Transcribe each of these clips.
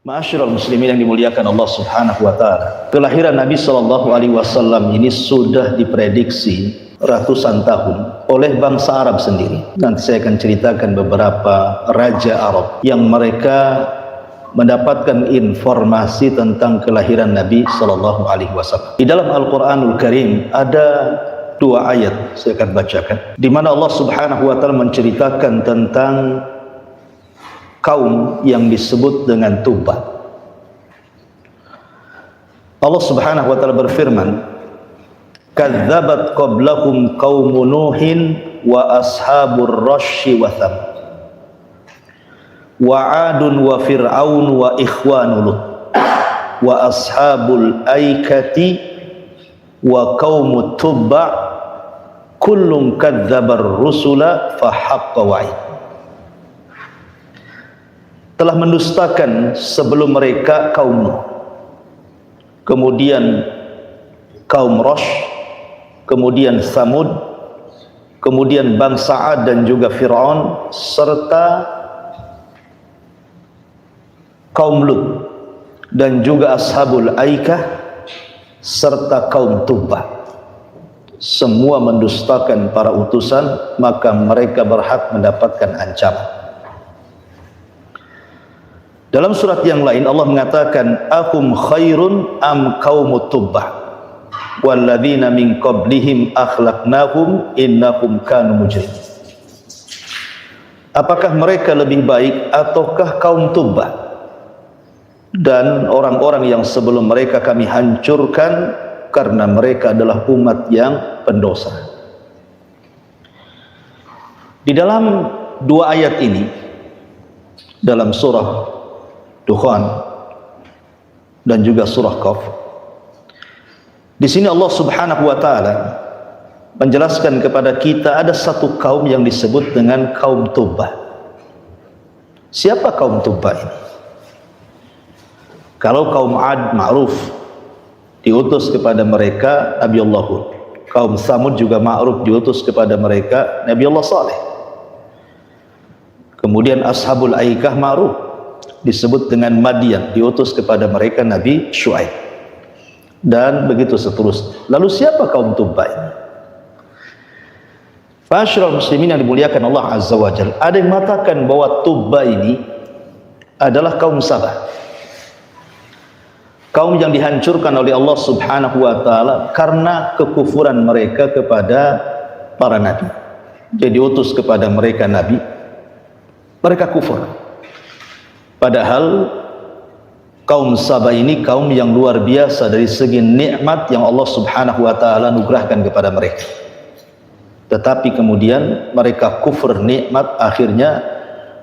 Ma'asyiral muslimin yang dimuliakan Allah Subhanahu wa taala. Kelahiran Nabi sallallahu alaihi wasallam ini sudah diprediksi ratusan tahun oleh bangsa Arab sendiri. Nanti saya akan ceritakan beberapa raja Arab yang mereka mendapatkan informasi tentang kelahiran Nabi sallallahu alaihi wasallam. Di dalam Al-Qur'anul Karim ada dua ayat saya akan bacakan di mana Allah Subhanahu wa taala menceritakan tentang kaum yang disebut dengan Tubba. Allah Subhanahu wa taala berfirman, "Kadzabat qablakum qaumun Nuhin wa ashabur rasyyi wa tham wa 'adun wa fir'aun wa ikhwanu Lut wa ashabul aikati wa qaumut Tubba kullun kadzabar rusula fa haqqa wa'id." Telah mendustakan sebelum mereka kaum Nuh, kemudian kaum Rosh, kemudian Samud, kemudian bangsa Ad dan juga Fir'aun, serta kaum Lut dan juga ashabul Aikah serta kaum Tubba. Semua mendustakan para utusan, maka mereka berhak mendapatkan ancaman. Dalam surat yang lain Allah mengatakan, "Ahum khairun am qaumut Tubbah walladzina min qablihim akhlaqnahum innahum kanu mujrimin." Apakah mereka lebih baik ataukah kaum Tubbah? Dan orang-orang yang sebelum mereka kami hancurkan karena mereka adalah umat yang pendosa. Di dalam dua ayat ini, dalam surah Dukhan dan juga surah Qaf, di sini Allah Subhanahu wa taala menjelaskan kepada kita ada satu kaum yang disebut dengan kaum Tubbah. Siapa kaum Tubbah ini? Kalau kaum Ad ma'ruf, diutus kepada mereka Nabi Allah Hud. Kaum Samud juga ma'ruf, diutus kepada mereka Nabi Allah Saleh. Kemudian ashabul Aikah ma'ruf, disebut dengan Madian, diutus kepada mereka Nabi Syuaib, dan begitu seterusnya. Lalu siapa kaum Tubba ini? Ma'asyiral muslimin yang dimuliakan Allah Azza wa Jalla, ada yang mengatakan bahwa Tubba ini adalah kaum Sabah, kaum yang dihancurkan oleh Allah Subhanahu wa taala karena kekufuran mereka kepada para nabi. Jadi diutus kepada mereka nabi, mereka kufur. Padahal kaum Sabah ini kaum yang luar biasa dari segi nikmat yang Allah Subhanahu wa taala anugerahkan kepada mereka. Tetapi kemudian mereka kufur nikmat, akhirnya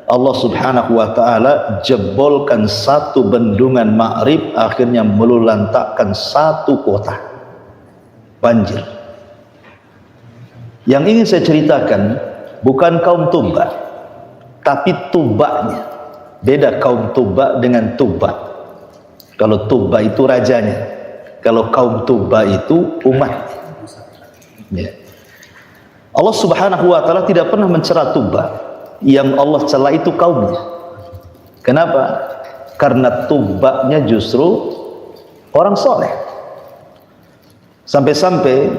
Allah Subhanahu wa taala jebolkan satu bendungan Ma'rib, akhirnya melulantakkan satu kota. Banjir. Yang ingin saya ceritakan bukan kaum Tubba, tapi Tubbanya. Beda kaum Tubba dengan Tubba. Kalau Tubba itu rajanya, kalau kaum Tubba itu umat. Ya. Allah Subhanahu wa taala tidak pernah mencela Tubba, yang Allah cela itu kaumnya. Kenapa? Karena Tubbanya justru orang soleh. Sampai-sampai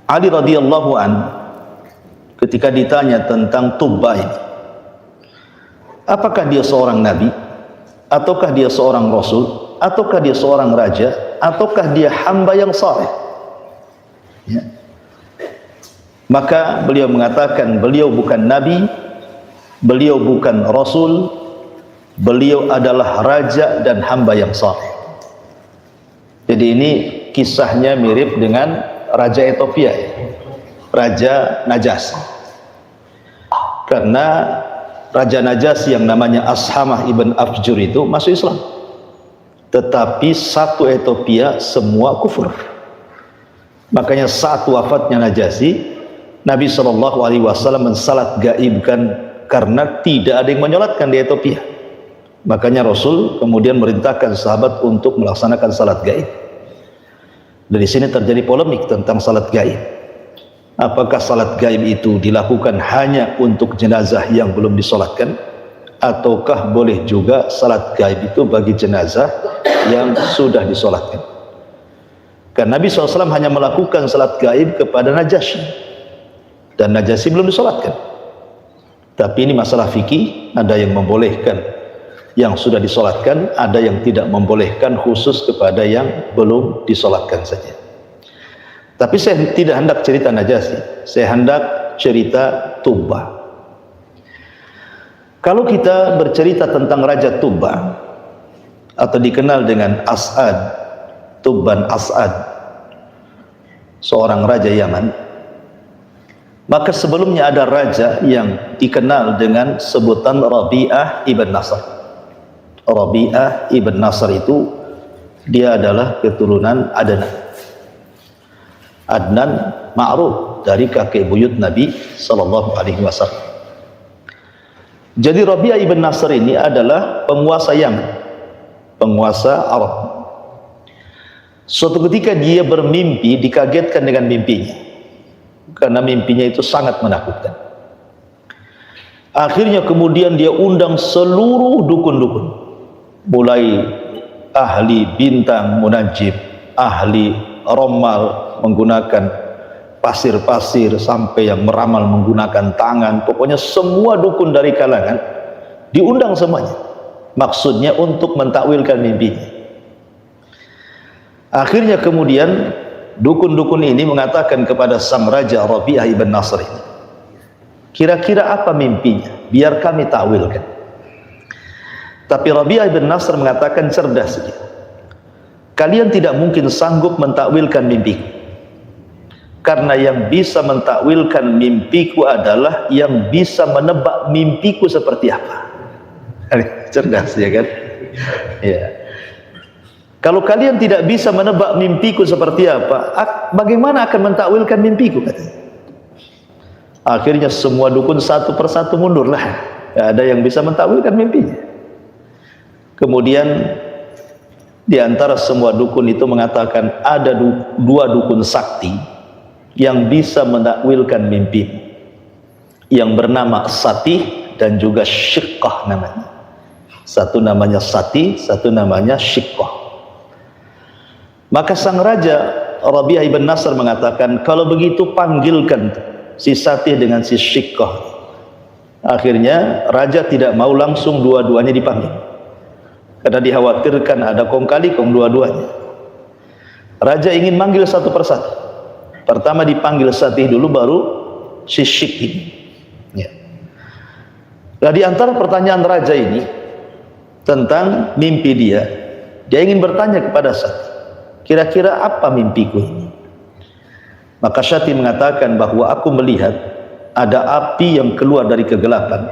Ali radhiyallahu an ketika ditanya tentang Tubba ini, apakah dia seorang nabi, ataukah dia seorang rasul, ataukah dia seorang raja, ataukah dia hamba yang saleh? Ya. Maka beliau mengatakan beliau bukan nabi, beliau bukan rasul, beliau adalah raja dan hamba yang saleh. Jadi ini kisahnya mirip dengan raja Ethiopia, Raja Najasyi. Karena Raja Najasyi yang namanya Ashamah ibn Afjur itu masuk Islam, tetapi satu Ethiopia semua kufur. Makanya saat wafatnya Najasyi, Nabi SAW mensalat gaibkan karena tidak ada yang menyolatkan di Ethiopia. Makanya Rasul kemudian merintahkan sahabat untuk melaksanakan salat gaib. Dari sini terjadi polemik tentang salat gaib. Apakah salat gaib itu dilakukan hanya untuk jenazah yang belum disolatkan, ataukah boleh juga salat gaib itu bagi jenazah yang sudah disolatkan? Karena Nabi SAW hanya melakukan salat gaib kepada Najasyi, dan Najasyi belum disolatkan. Tapi ini masalah fikih, ada yang membolehkan yang sudah disolatkan, ada yang tidak membolehkan khusus kepada yang belum disolatkan saja. Tapi saya tidak hendak cerita Najasyi, saya hendak cerita Tubbah. Kalau kita bercerita tentang Raja Tubbah, atau dikenal dengan As'ad, Tubban As'ad, seorang raja Yaman, maka sebelumnya ada raja yang dikenal dengan sebutan Rabi'ah ibn Nasr. Rabi'ah ibn Nasr itu dia adalah keturunan Adnan. Adnan ma'ruf dari kakek buyut Nabi sallallahu alaihi wasallam. Jadi Rabi'ah ibn Nasr ini adalah penguasa Yaman, penguasa Arab. Suatu ketika dia bermimpi, dikagetkan dengan mimpinya, karena mimpinya itu sangat menakutkan. Akhirnya kemudian dia undang seluruh dukun-dukun, mulai ahli bintang munajib, ahli ramal menggunakan pasir-pasir, sampai yang meramal menggunakan tangan. Pokoknya semua dukun dari kalangan diundang semuanya, maksudnya untuk mentakwilkan mimpinya. Akhirnya kemudian dukun-dukun ini mengatakan kepada sang raja Rabi'ah ibn Nasr ini, kira-kira apa mimpinya, biar kami takwilkan. Tapi Rabi'ah ibn Nasr mengatakan cerdas saja, kalian tidak mungkin sanggup mentakwilkan mimpiku, karena yang bisa mentakwilkan mimpiku adalah yang bisa menebak mimpiku seperti apa. Cerdas ya kan? Ya. Kalau kalian tidak bisa menebak mimpiku seperti apa, bagaimana akan mentakwilkan mimpiku, katanya. Akhirnya semua dukun satu persatu mundurlah, tidak ada yang bisa mentakwilkan mimpinya. Kemudian di antara semua dukun itu mengatakan ada dua dukun sakti yang bisa menakwilkan mimpi, yang bernama Satih dan juga Syiqqah namanya. Satu namanya Satih, satu namanya Syiqqah. Maka sang raja Rabi'ah ibn Nasr mengatakan, kalau begitu panggilkan si Satih dengan si Syiqqah. Akhirnya raja tidak mau langsung dua-duanya dipanggil, karena dikhawatirkan ada kong kali kong dua-duanya. Raja ingin manggil satu persatu. Pertama dipanggil Satih dulu, baru si Syiqqah. Ya. Nah, di antara pertanyaan raja ini tentang mimpi dia ingin bertanya kepada Satih, kira-kira apa mimpiku ini? Maka Satih mengatakan bahwa aku melihat ada api yang keluar dari kegelapan,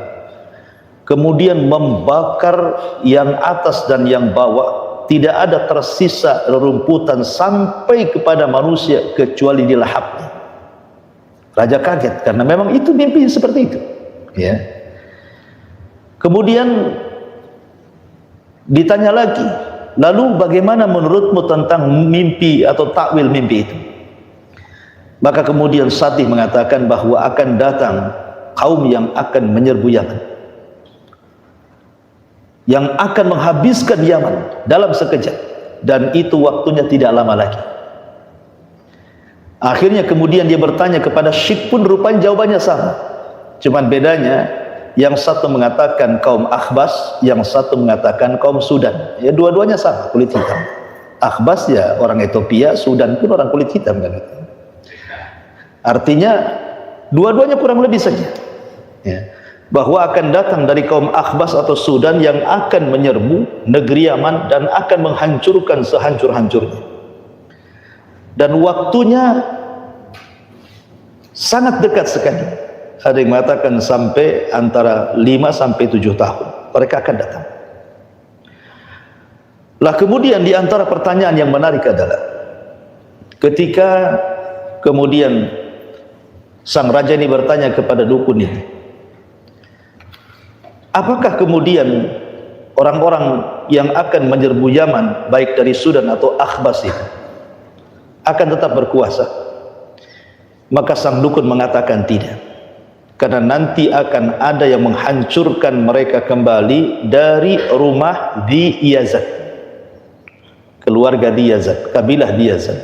kemudian membakar yang atas dan yang bawah. Tidak ada tersisa rerumputan sampai kepada manusia kecuali di lahapnya. Raja kaget karena memang itu mimpi seperti itu. Ya. Kemudian ditanya lagi, lalu bagaimana menurutmu tentang mimpi atau takwil mimpi itu? Maka kemudian Satih mengatakan bahwa akan datang kaum yang akan menyerbu Yaman, yang akan menghabiskan Yaman dalam sekejap, dan itu waktunya tidak lama lagi. Akhirnya kemudian dia bertanya kepada Syiqqah, pun rupanya jawabannya sama, cuman bedanya yang satu mengatakan kaum Akhbas, yang satu mengatakan kaum Sudan. Ya, dua-duanya sama, kulit hitam. Akhbas ya orang Ethiopia, Sudan pun orang kulit hitam kan. Artinya dua-duanya kurang lebih saja, ya, bahwa akan datang dari kaum Akhbas atau Sudan yang akan menyerbu negeri Yaman dan akan menghancurkan sehancur-hancurnya. Dan waktunya sangat dekat sekali. Ada yang mengatakan sampai antara 5 sampai 7 tahun mereka akan datang. Lah kemudian di antara pertanyaan yang menarik adalah ketika kemudian sang raja ini bertanya kepada dukun ini, apakah kemudian orang-orang yang akan menyerbu Yaman baik dari Sudan atau Akhbas itu akan tetap berkuasa? Maka sang dukun mengatakan tidak. karena nanti akan ada yang menghancurkan mereka kembali dari rumah di Yazid, keluarga di Yazid, kabilah di Yazid.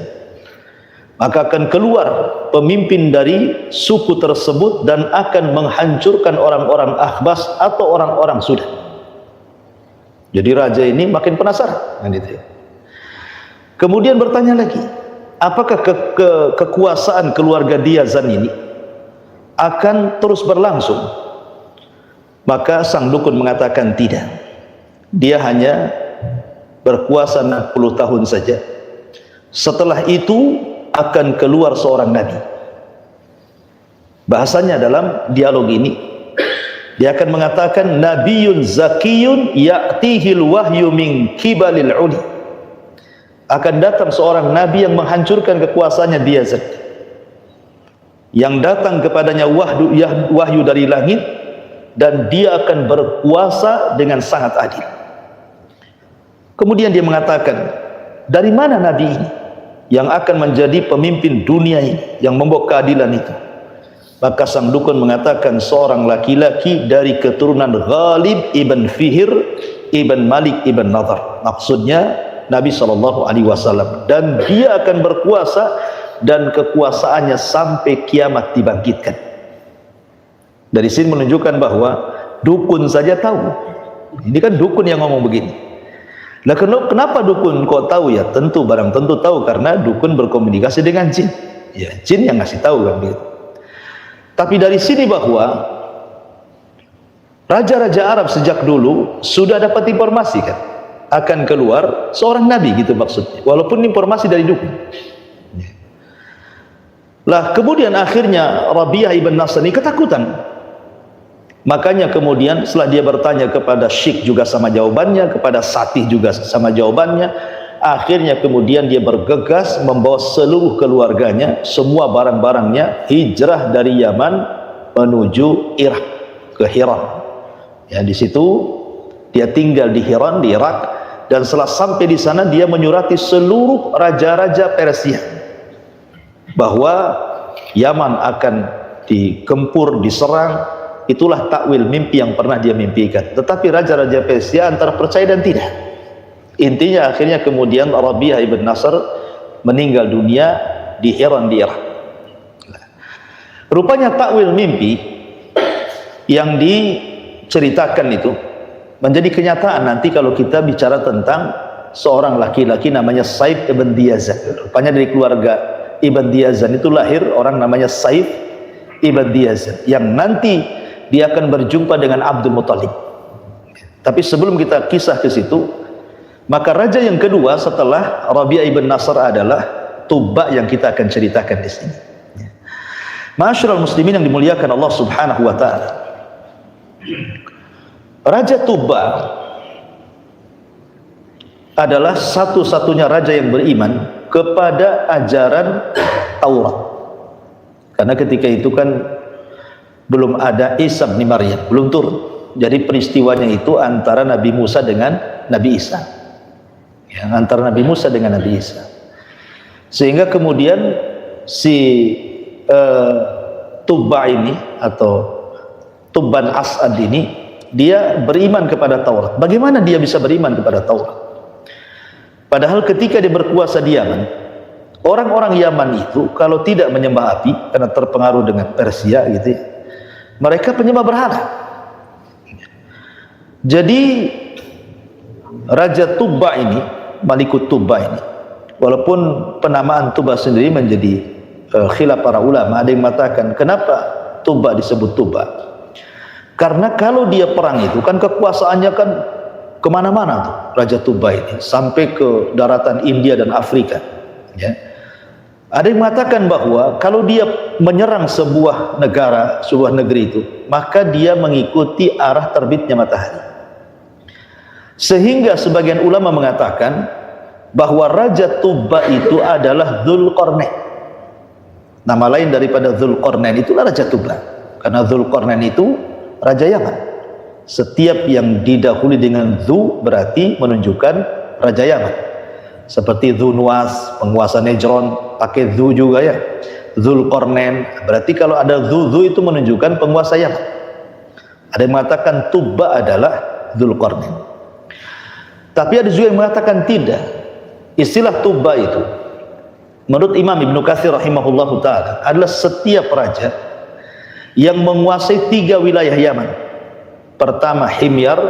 Maka akan keluar pemimpin dari suku tersebut dan akan menghancurkan orang-orang Akhbas atau orang-orang Sudan. Jadi raja ini makin penasaran kan itu. Kemudian bertanya lagi, apakah kekuasaan keluarga Diyazan ini akan terus berlangsung? Maka sang dukun mengatakan tidak. Dia hanya berkuasa 60 tahun saja. Setelah itu akan keluar seorang nabi. Bahasanya dalam dialog ini dia akan mengatakan nabiyun zakiyun ya'tihil wahyu min kibalil uli. Akan datang seorang nabi yang menghancurkan kekuasaannya di Yazid, yang datang kepadanya wahyu dari langit, dan dia akan berkuasa dengan sangat adil. Kemudian dia mengatakan, dari mana nabi ini yang akan menjadi pemimpin dunia ini, yang membawa keadilan itu? Maka sang dukun mengatakan seorang laki-laki dari keturunan Ghalib ibn Fihr ibn Malik ibn Nadhr. Maksudnya Nabi SAW, dan dia akan berkuasa dan kekuasaannya sampai kiamat dibangkitkan. Dari sini menunjukkan bahwa dukun saja tahu. Ini kan dukun yang ngomong begini. Nah, kenapa dukun kok tahu? Ya tentu, barang tentu tahu, karena dukun berkomunikasi dengan jin. Ya, jin yang ngasih tahu kan gitu. Tapi dari sini bahwa raja-raja Arab sejak dulu sudah dapat informasi kan, akan keluar seorang nabi gitu maksudnya, walaupun informasi dari dukun. Lah kemudian akhirnya Rabi'ah ibn Nasr ini ketakutan. Makanya kemudian setelah dia bertanya kepada Syekh juga sama jawabannya, kepada Satih juga sama jawabannya, akhirnya kemudian dia bergegas membawa seluruh keluarganya, semua barang-barangnya, hijrah dari Yaman menuju Irak, ke Hiran. Ya, di situ dia tinggal di Hiran, di Irak, dan setelah sampai di sana dia menyurati seluruh raja-raja Persia bahwa Yaman akan digempur, diserang. Itulah takwil mimpi yang pernah dia mimpikan. Tetapi raja-raja Persia antara percaya dan tidak. Intinya akhirnya kemudian Rabi'ah ibn Nasr meninggal dunia di Hiran di Irak. Rupanya takwil mimpi yang diceritakan itu menjadi kenyataan nanti kalau kita bicara tentang seorang laki-laki namanya Saif ibn Diyazan. Rupanya dari keluarga Ibn Diyazan itu lahir orang namanya Saif ibn Diyazan, yang nanti dia akan berjumpa dengan Abdul Muttalib. Tapi sebelum kita kisah ke situ, maka raja yang kedua setelah Rabi'ah ibn Nasr adalah Tubba yang kita akan ceritakan di sini. Ma'asyiral muslimin yang dimuliakan Allah Subhanahu wa taala. Raja Tubba adalah satu-satunya raja yang beriman kepada ajaran Taurat. Karena ketika itu kan belum ada Isa bin Maryam, belum turun. Jadi peristiwanya itu antara Nabi Musa dengan Nabi Isa. Ya, antara Nabi Musa dengan Nabi Isa. Sehingga kemudian si Tubba ini atau Tubban As'ad ini, dia beriman kepada Taurat. Bagaimana dia bisa beriman kepada Taurat? Padahal ketika dia berkuasa di Yaman, orang-orang Yaman itu kalau tidak menyembah api karena terpengaruh dengan Persia gitu ya, mereka penyembah berhala. Jadi Raja Tubba ini, Malikut Tubba ini, walaupun penamaan Tubba sendiri menjadi khilaf para ulama, ada yang mengatakan kenapa Tubba disebut Tubba? Karena kalau dia perang itu kan kekuasaannya kan kemana-mana tuh Raja Tubba ini, sampai ke daratan India dan Afrika ya. Ada yang mengatakan bahwa kalau dia menyerang sebuah negara, sebuah negeri itu, maka dia mengikuti arah terbitnya matahari. Sehingga sebagian ulama mengatakan bahwa Raja Tubba itu adalah Dzulqarnain. Nama lain daripada Dzulqarnain itulah Raja Tubba. Karena Dzulqarnain itu Raja Yaman. Setiap yang didahului dengan Dzu berarti menunjukkan Raja Yaman. Seperti Dzu Nuwas, penguasa Nejron, pakai Dzu juga ya. Dzulqarnain. Berarti kalau ada Dzu itu menunjukkan penguasa Yaman. Ada yang mengatakan Tubba adalah Dzulqarnain. Tapi ada juga yang mengatakan tidak. Istilah Tubba itu menurut Imam Ibnu Katsir rahimahullahu taala adalah setiap raja yang menguasai 3 wilayah Yaman. Pertama Himyar,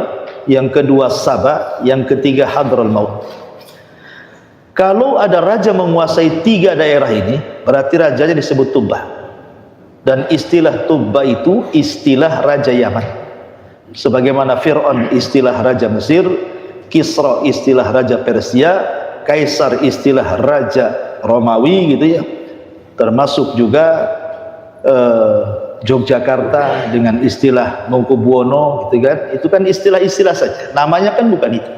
yang kedua Saba, yang ketiga Hadral Maut. Kalau ada raja menguasai 3 daerah ini, berarti rajanya disebut Tubba. Dan istilah Tubba itu istilah raja Yaman. Sebagaimana Fir'aun istilah raja Mesir, Kisra istilah raja Persia, Kaisar istilah raja Romawi gitu ya. Termasuk juga Yogyakarta dengan istilah Mangkubuwono gitu kan. Itu kan istilah-istilah saja. Namanya kan bukan itu.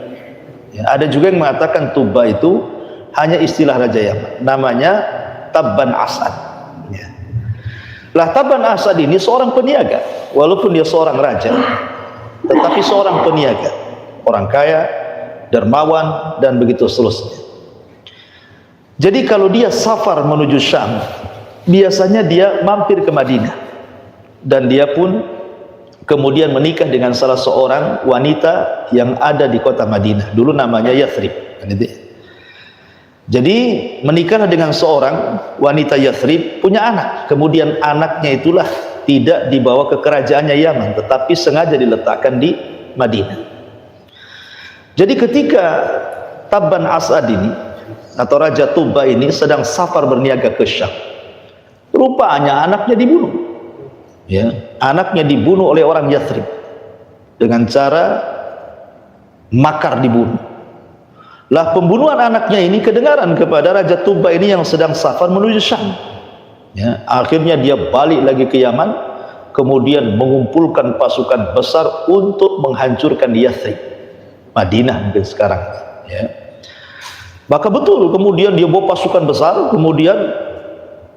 Ya, ada juga yang mengatakan Tubba itu hanya istilah raja Yaman. Namanya Tabban Asad. Ya. Lah Tabban Asad ini seorang peniaga, walaupun dia seorang raja, tetapi seorang peniaga, orang kaya, dermawan dan begitu seterusnya. Jadi kalau dia safar menuju Syam, biasanya dia mampir ke Madinah. Dan dia pun kemudian menikah dengan salah seorang wanita yang ada di kota Madinah. Dulu namanya Yathrib. Jadi menikahlah dengan seorang wanita Yathrib, punya anak. Kemudian anaknya itulah tidak dibawa ke kerajaannya Yaman, tetapi sengaja diletakkan di Madinah. Jadi ketika Tabban Asad ini atau Raja Tubba ini sedang safar berniaga ke Syam, rupanya anaknya dibunuh. Ya, anaknya dibunuh oleh orang Yathrib dengan cara makar dibunuh. Lah pembunuhan anaknya ini kedengaran kepada Raja Tubba ini yang sedang safar menuju Syam. Ya, akhirnya dia balik lagi ke Yaman, kemudian mengumpulkan pasukan besar untuk menghancurkan Yathrib, Madinah mungkin sekarang. Ya. Maka betul kemudian dia bawa pasukan besar, kemudian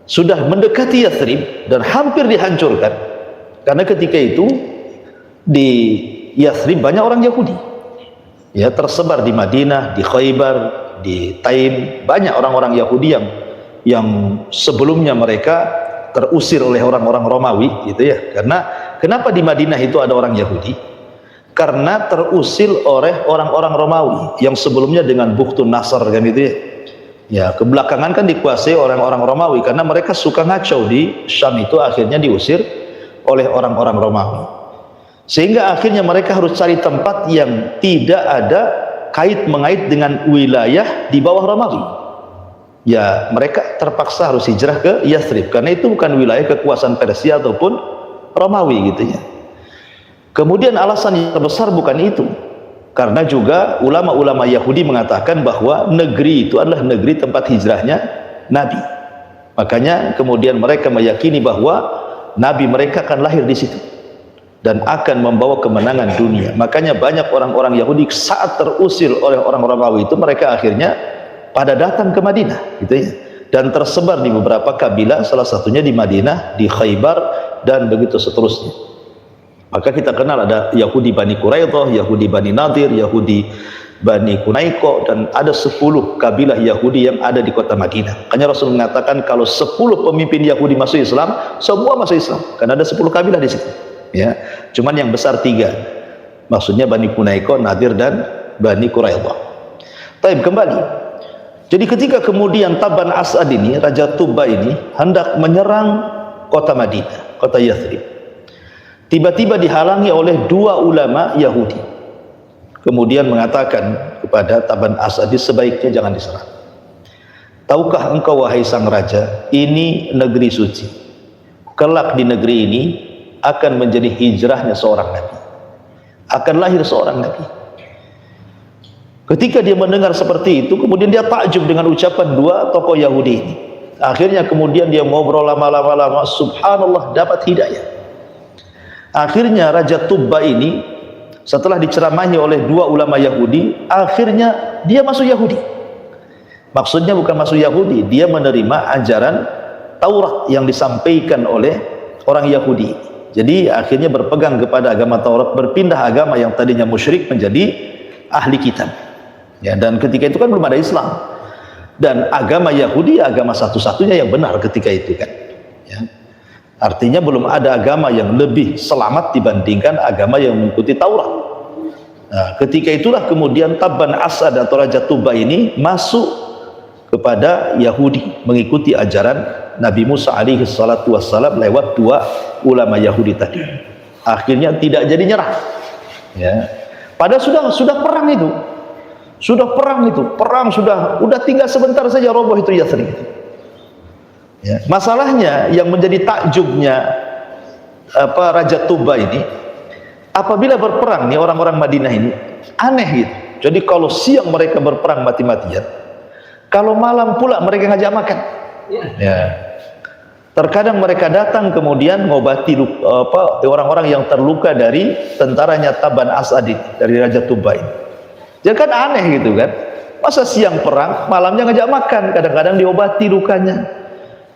sudah mendekati Yathrib dan hampir dihancurkan. Karena ketika itu di Yathrib banyak orang Yahudi. Ya, tersebar di Madinah, di Khaybar, di Taim, banyak orang-orang Yahudi yang sebelumnya mereka terusir oleh orang-orang Romawi gitu ya. Karena kenapa di Madinah itu ada orang Yahudi? Karena terusir oleh orang-orang Romawi yang sebelumnya dengan Bukhtun Nasr kan gitu ya. Ya, kebelakangan kan dikuasai orang-orang Romawi karena mereka suka ngacau di Syam itu, akhirnya diusir oleh orang-orang Romawi. Sehingga akhirnya mereka harus cari tempat yang tidak ada kait-mengait dengan wilayah di bawah Romawi. Ya, mereka terpaksa harus hijrah ke Yathrib karena itu bukan wilayah kekuasaan Persia ataupun Romawi gitu ya. Kemudian alasan yang terbesar bukan itu. Karena juga ulama-ulama Yahudi mengatakan bahwa negeri itu adalah negeri tempat hijrahnya Nabi. Makanya kemudian mereka meyakini bahwa Nabi mereka akan lahir di situ dan akan membawa kemenangan dunia. Makanya banyak orang-orang Yahudi saat terusir oleh orang Romawi itu, mereka akhirnya pada datang ke Madinah, gitu ya. Dan tersebar di beberapa kabilah, salah satunya di Madinah, di Khaybar dan begitu seterusnya. Maka kita kenal ada Yahudi Bani Quraidah, Yahudi Bani Nadir, Yahudi Bani Kunaiko, dan ada 10 kabilah Yahudi yang ada di kota Madinah. Makanya Rasul mengatakan kalau 10 pemimpin Yahudi masuk Islam, semua masuk Islam, karena ada 10 kabilah di situ. Ya, cuman yang besar 3, maksudnya Bani Kunaiko, Nadir, dan Bani Quraidah. Taib, kembali. Jadi ketika kemudian Tabban Asad ini, Raja Tubba ini hendak menyerang kota Madinah, kota Yathrib, tiba-tiba dihalangi oleh 2 ulama Yahudi. Kemudian mengatakan kepada Tabban Asad, sebaiknya jangan diserang. Tahukah engkau wahai sang raja, ini negeri suci. Kelak di negeri ini akan menjadi hijrahnya seorang nabi. Akan lahir seorang nabi. Ketika dia mendengar seperti itu, kemudian dia takjub dengan ucapan 2 tokoh Yahudi ini. Akhirnya kemudian dia ngobrol lama-lama, subhanallah, dapat hidayah. Akhirnya Raja Tubba ini setelah diceramahi oleh 2 ulama Yahudi, akhirnya dia masuk Yahudi. Maksudnya bukan masuk Yahudi, dia menerima ajaran Taurat yang disampaikan oleh orang Yahudi. Jadi akhirnya berpegang kepada agama Taurat, berpindah agama yang tadinya musyrik menjadi ahli kitab. Ya, dan ketika itu kan belum ada Islam. Dan agama Yahudi agama satu-satunya yang benar ketika itu kan. Ya. Artinya belum ada agama yang lebih selamat dibandingkan agama yang mengikuti Taurat. Nah, ketika itulah kemudian Tabban As'ad atau Raja Tuba ini masuk kepada Yahudi, mengikuti ajaran Nabi Musa alaihi salatu wassalam lewat dua ulama Yahudi tadi. Akhirnya tidak jadi nyerah. Ya. Padahal sudah perang itu. Perang sudah tinggal sebentar saja roboh itu Yathrib. Ya. Masalahnya yang menjadi takjubnya Raja Tuba ini, apabila berperang nih orang-orang Madinah ini aneh gitu. Jadi kalau siang mereka berperang mati-matian, kalau malam pula mereka ngajak makan. Ya. Terkadang mereka datang kemudian mengobati orang-orang yang terluka dari tentaranya Tabban As'ad dari Raja Tuba ini. Jadi kan aneh gitu kan. Masa siang perang, malamnya ngajak makan, kadang-kadang diobati lukanya.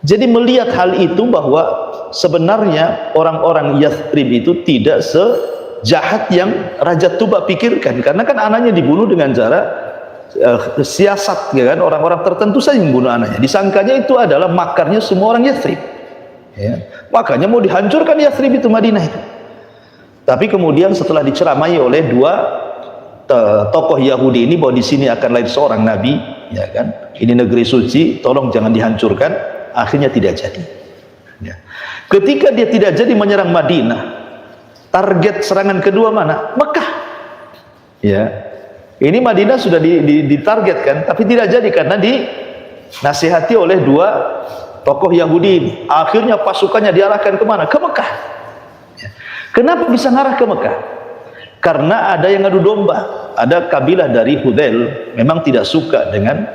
Jadi melihat hal itu bahwa sebenarnya orang-orang Yathrib itu tidak sejahat yang Raja Tuba pikirkan, karena kan anaknya dibunuh dengan cara siasat, ya kan, orang-orang tertentu saja yang membunuh anaknya. Disangkanya itu adalah makarnya semua orang Yathrib. Ya. Makanya mau dihancurkan Yathrib itu, Madinah itu. Tapi kemudian setelah diceramai oleh dua tokoh Yahudi ini bahwa di sini akan lahir seorang nabi, ya kan, ini negeri suci, tolong jangan dihancurkan. Akhirnya tidak jadi. Ya. Ketika dia tidak jadi menyerang Madinah, target serangan kedua mana? Mekah. Ya, ini Madinah sudah ditargetkan, tapi tidak jadi karena dinasihati oleh dua tokoh Yahudi ini. Akhirnya pasukannya diarahkan kemana? Ke Mekah. Ya. Kenapa bisa ngarah ke Mekah? Karena ada yang ngadu domba. Ada kabilah dari Hudzail memang tidak suka dengan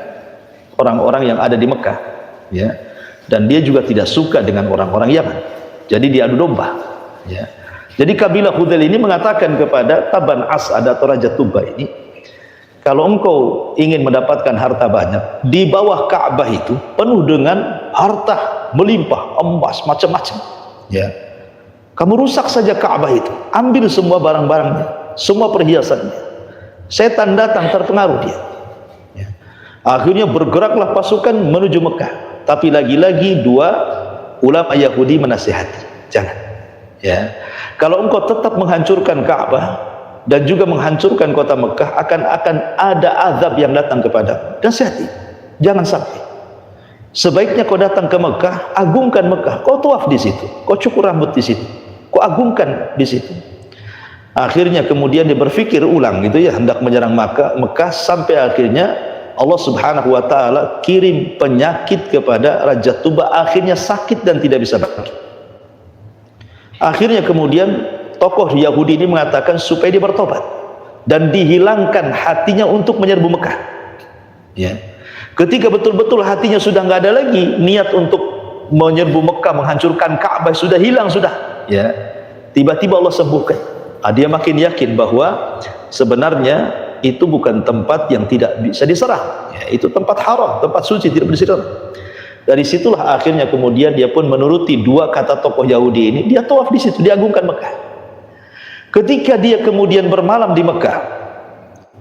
orang-orang yang ada di Mekah. Ya. Dan dia juga tidak suka dengan orang-orang Yaman. Jadi dia adu domba. Ya. Jadi kabilah Hudzail ini mengatakan kepada Tabban As'ad atau Raja Tuba ini, kalau engkau ingin mendapatkan harta banyak, di bawah Ka'bah itu penuh dengan harta melimpah, emas, macam-macam. Ya. Kamu rusak saja Ka'bah itu, ambil semua barang-barangnya, semua perhiasannya. Setan datang terpengaruh dia. Ya. Akhirnya bergeraklah pasukan menuju Mekah. Tapi lagi-lagi dua ulama Yahudi menasihati, jangan. Ya, kalau engkau tetap menghancurkan Ka'bah dan juga menghancurkan kota Mekah, akan ada azab yang datang kepadamu. Nasihati, jangan sampai. Sebaiknya kau datang ke Mekah, agungkan Mekah, kau tawaf di situ, kau cukur rambut di situ, kau agungkan di situ. Akhirnya kemudian dia berpikir ulang gitu ya, hendak menyerang Mekah sampai akhirnya Allah subhanahu wa ta'ala kirim penyakit kepada Raja Tuba, akhirnya sakit dan tidak bisa bangkit. Akhirnya kemudian tokoh Yahudi ini mengatakan supaya dia bertobat dan dihilangkan hatinya untuk menyerbu Mekah. Ya. Ketika betul-betul hatinya sudah nggak ada lagi niat untuk menyerbu Mekah, menghancurkan Ka'bah, sudah hilang sudah. Ya. Tiba-tiba Allah sembuhkan. Dia makin yakin bahwa sebenarnya itu bukan tempat yang tidak bisa diserang, ya, itu tempat haram, tempat suci, tidak bisa diserang. Dari situlah akhirnya kemudian dia pun menuruti dua kata tokoh Yahudi ini, dia tawaf di situ, diagungkan Mekah. Ketika dia kemudian bermalam di Mekah,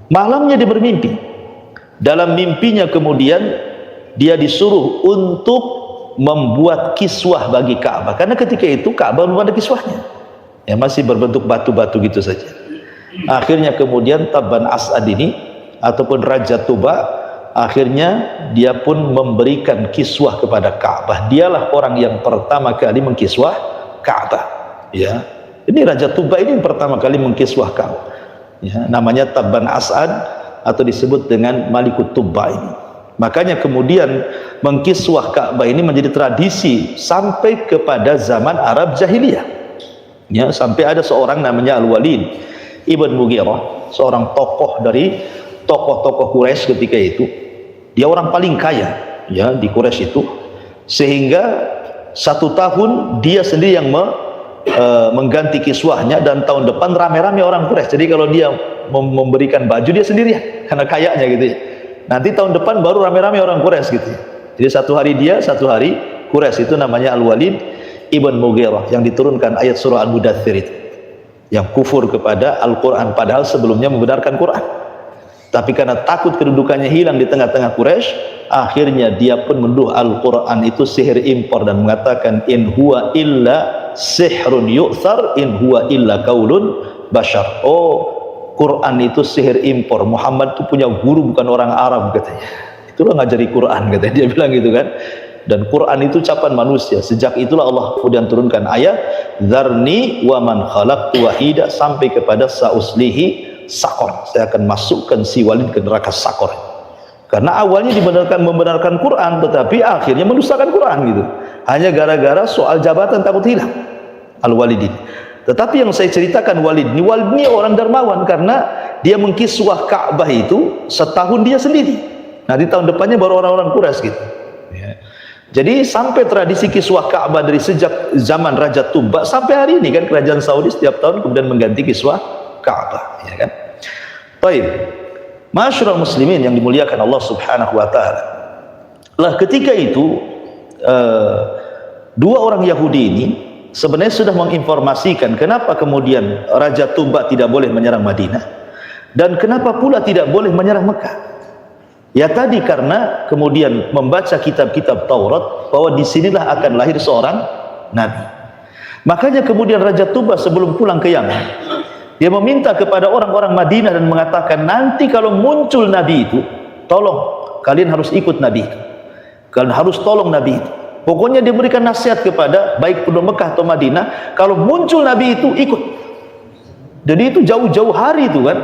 malamnya dia bermimpi. Dalam mimpinya kemudian dia disuruh untuk membuat kiswah bagi Ka'bah, karena ketika itu Ka'bah belum ada kiswahnya, ya, masih berbentuk batu-batu gitu saja. Akhirnya kemudian Tabban As'ad ini ataupun Raja Tuba, akhirnya dia pun memberikan kiswah kepada Ka'bah. Dialah orang yang pertama kali mengkiswah Ka'bah. Ya, ini Raja Tuba ini yang pertama kali mengkiswah Ka'bah. Ya, namanya Tabban As'ad atau disebut dengan Malikut Tuba ini. Makanya kemudian mengkiswah Ka'bah ini menjadi tradisi sampai kepada zaman Arab Jahiliyah. Ya, sampai ada seorang namanya Al-Walid Ibn Mughirah, seorang tokoh dari tokoh-tokoh Quraisy ketika itu. Dia orang paling kaya ya di Quraisy itu, sehingga satu tahun dia sendiri yang mengganti kiswahnya, dan tahun depan rame-rame orang Quraisy. Jadi kalau dia memberikan baju dia sendirian karena kayanya gitu ya. Nanti tahun depan baru rame-rame orang Quraisy gitu ya. Jadi satu hari dia, satu hari Quraisy. Itu namanya Al-Walid Ibn Mughirah yang diturunkan ayat surah Al-Mudaththir itu, yang kufur kepada Al-Quran padahal sebelumnya membenarkan Quran. Tapi karena takut kedudukannya hilang di tengah-tengah Quraisy, akhirnya dia pun menuduh Al-Quran itu sihir impor dan mengatakan in huwa illa sihrun yu'thar in huwa illa qaulun bashar. Oh, Quran itu sihir impor. Muhammad itu punya guru bukan orang Arab katanya. Itulah ngajari Quran katanya, dia bilang gitu kan. Dan Quran itu ucapan manusia. Sejak itulah Allah kemudian turunkan ayat dzarni wa man khalaqtu wahida sampai kepada sauslihi sakor, saya akan masukkan si Walid ke neraka sakor. Karena awalnya membenarkan Quran, tetapi akhirnya mendustakan Quran gitu, hanya gara-gara soal jabatan takut hilang Al-Walid ini. Tetapi yang saya ceritakan Walid ini orang dermawan, karena dia mengkiswah Ka'bah itu setahun dia sendiri. Nanti tahun depannya baru orang-orang Quraisy gitu ya. Jadi sampai tradisi kiswah Ka'bah dari sejak zaman Raja Tuba sampai hari ini kan, kerajaan Saudi setiap tahun kemudian mengganti kiswah Ka'bah, ya kan. Baik, masyarul muslimin yang dimuliakan Allah Subhanahu wa taala. Lah ketika itu dua orang Yahudi ini sebenarnya sudah menginformasikan kenapa kemudian Raja Tuba tidak boleh menyerang Madinah dan kenapa pula tidak boleh menyerang Mekah. Ya tadi karena kemudian membaca kitab-kitab Taurat bahwa disinilah akan lahir seorang nabi. Makanya kemudian Raja Tuba sebelum pulang ke Yaman, dia meminta kepada orang-orang Madinah dan mengatakan, nanti kalau muncul nabi itu, tolong kalian harus ikut nabi itu, kalian harus tolong nabi itu. Pokoknya dia berikan nasihat kepada baik penduduk Mekah atau Madinah, kalau muncul nabi itu ikut. Jadi itu jauh-jauh hari itu kan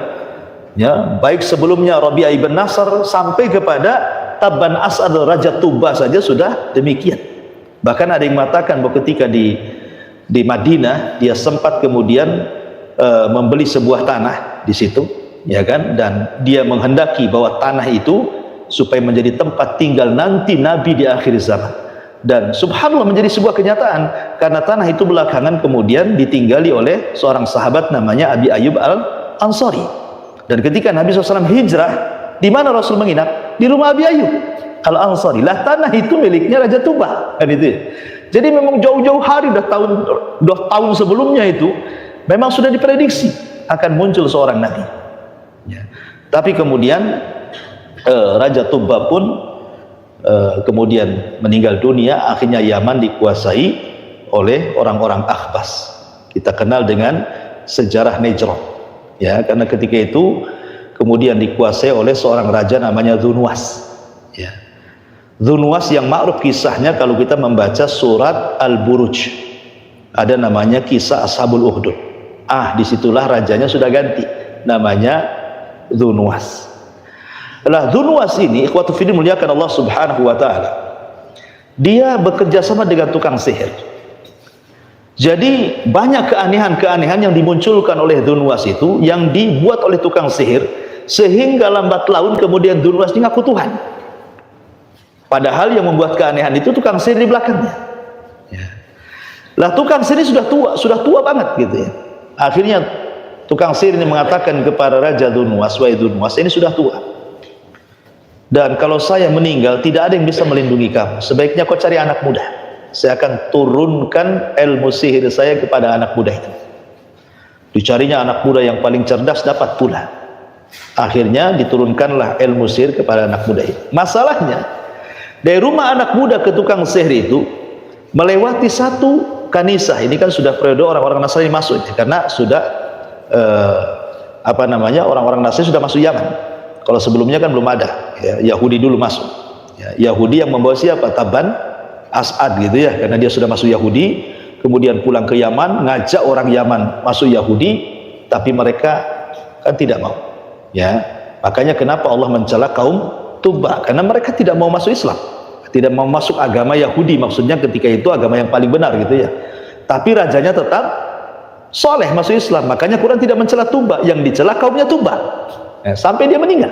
ya, baik sebelumnya Rabi'ah ibn Nasr sampai kepada Tabban As'ad Raja Tuba saja sudah demikian. Bahkan ada yang mengatakan bahwa ketika di Madinah dia sempat kemudian membeli sebuah tanah di situ, ya kan, dan dia menghendaki bahwa tanah itu supaya menjadi tempat tinggal nanti Nabi di akhir zaman. Dan subhanallah menjadi sebuah kenyataan, karena tanah itu belakangan kemudian ditinggali oleh seorang sahabat namanya Abi Ayyub Al-Ansari. Dan ketika Nabi SAW hijrah, di mana Rasul menginap? Di rumah Abi Ayyub Al-Ansari. Lah tanah itu miliknya Raja Tuba kan itu ya. Jadi memang jauh-jauh hari, dah tahun sebelumnya itu memang sudah diprediksi akan muncul seorang nabi ya. Tapi kemudian Raja Tuba pun kemudian meninggal dunia. Akhirnya Yaman dikuasai oleh orang-orang Akhbas, kita kenal dengan sejarah Najran ya, karena ketika itu kemudian dikuasai oleh seorang raja namanya Dzunwas ya. Dzunwas yang ma'ruf kisahnya kalau kita membaca surat Al-Buruj, ada namanya kisah Ashabul Ukhdud. Disitulah rajanya sudah ganti, namanya Dzunwas. Lah Dzunwas ini, ikhwatu fillah muliakan Allah Subhanahu wa taala, dia bekerja sama dengan tukang sihir. Jadi banyak keanehan-keanehan yang dimunculkan oleh Dzunwas itu yang dibuat oleh tukang sihir, sehingga lambat laun kemudian Dzunwas ini ngaku Tuhan. Padahal yang membuat keanehan itu tukang sihir di belakangnya ya. Lah tukang sihir sudah tua banget gitu ya. Akhirnya tukang sihir ini mengatakan kepada Raja Dzunwas, wahai Dzunwas, ini sudah tua, dan kalau saya meninggal tidak ada yang bisa melindungi kamu, sebaiknya kau cari anak muda, saya akan turunkan ilmu sihir saya kepada anak muda itu. Dicarinya anak muda yang paling cerdas, dapat pula. Akhirnya diturunkanlah ilmu sihir kepada anak muda itu. Masalahnya dari rumah anak muda ke tukang sihir itu melewati satu kanisah. Ini kan sudah periode orang-orang Nasrani masuk ya, karena sudah orang-orang Nasrani sudah masuk Yaman. Kalau sebelumnya kan belum ada ya, Yahudi dulu masuk ya. Yahudi yang membawa siapa? Tabban As'ad gitu ya, karena dia sudah masuk Yahudi, kemudian pulang ke Yaman, ngajak orang Yaman masuk Yahudi, tapi mereka kan tidak mau ya. Makanya kenapa Allah mencela kaum Tuba, karena mereka tidak mau masuk Islam, tidak mau masuk agama Yahudi, maksudnya ketika itu agama yang paling benar gitu ya. Tapi rajanya tetap soleh masuk Islam. Makanya Quran tidak mencela Tuba, yang dicela kaumnya Tuba ya, sampai dia meninggal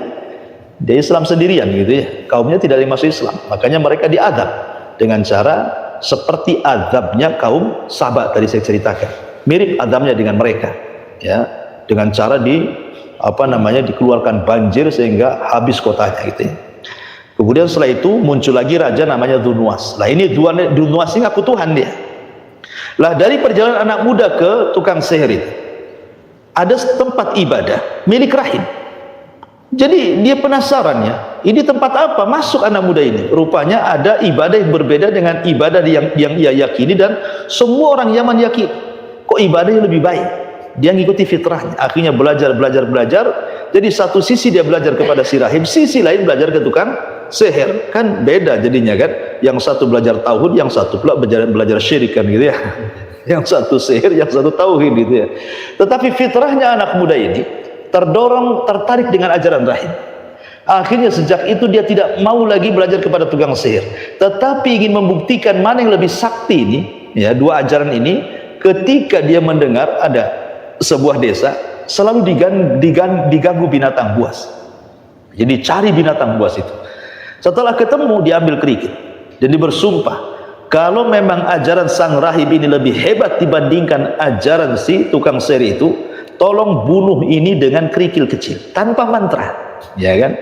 dia Islam sendirian gitu ya, kaumnya tidak masuk Islam. Makanya mereka diadab dengan cara seperti adabnya kaum Saba tadi saya ceritakan, mirip adabnya dengan mereka ya, dengan cara dikeluarkan banjir sehingga habis kotanya gitu ya. Kemudian setelah itu muncul lagi raja namanya Dzunwas. Lah ini Dzunwas ini ngaku Tuhan dia. Lah dari perjalanan anak muda ke tukang sihir itu ada tempat ibadah milik rahib. Jadi dia penasaran ya, ini tempat apa? Masuk anak muda ini. Rupanya ada ibadah yang berbeda dengan ibadah yang ia yakini, dan semua orang Yaman yakin. Kok ibadahnya lebih baik? Dia ngikuti fitrahnya. Akhirnya belajar. Jadi satu sisi dia belajar kepada si rahib, sisi lain belajar ke tukang sihir. Kan beda jadinya kan. Yang satu belajar tauhid, yang satu pula belajar syirik kan gitu ya. Yang satu sihir, yang satu tauhid gitu ya. Tetapi fitrahnya anak muda ini tertarik dengan ajaran rahib. Akhirnya sejak itu dia tidak mau lagi belajar kepada tukang sihir, tetapi ingin membuktikan mana yang lebih sakti ini, ya, dua ajaran ini. Ketika dia mendengar ada sebuah desa selalu diganggu binatang buas, jadi cari binatang buas itu. Setelah ketemu dia ambil kerikil dan dia bersumpah, kalau memang ajaran sang rahib ini lebih hebat dibandingkan ajaran si tukang sihir itu, tolong bunuh ini dengan kerikil kecil tanpa mantra, ya kan?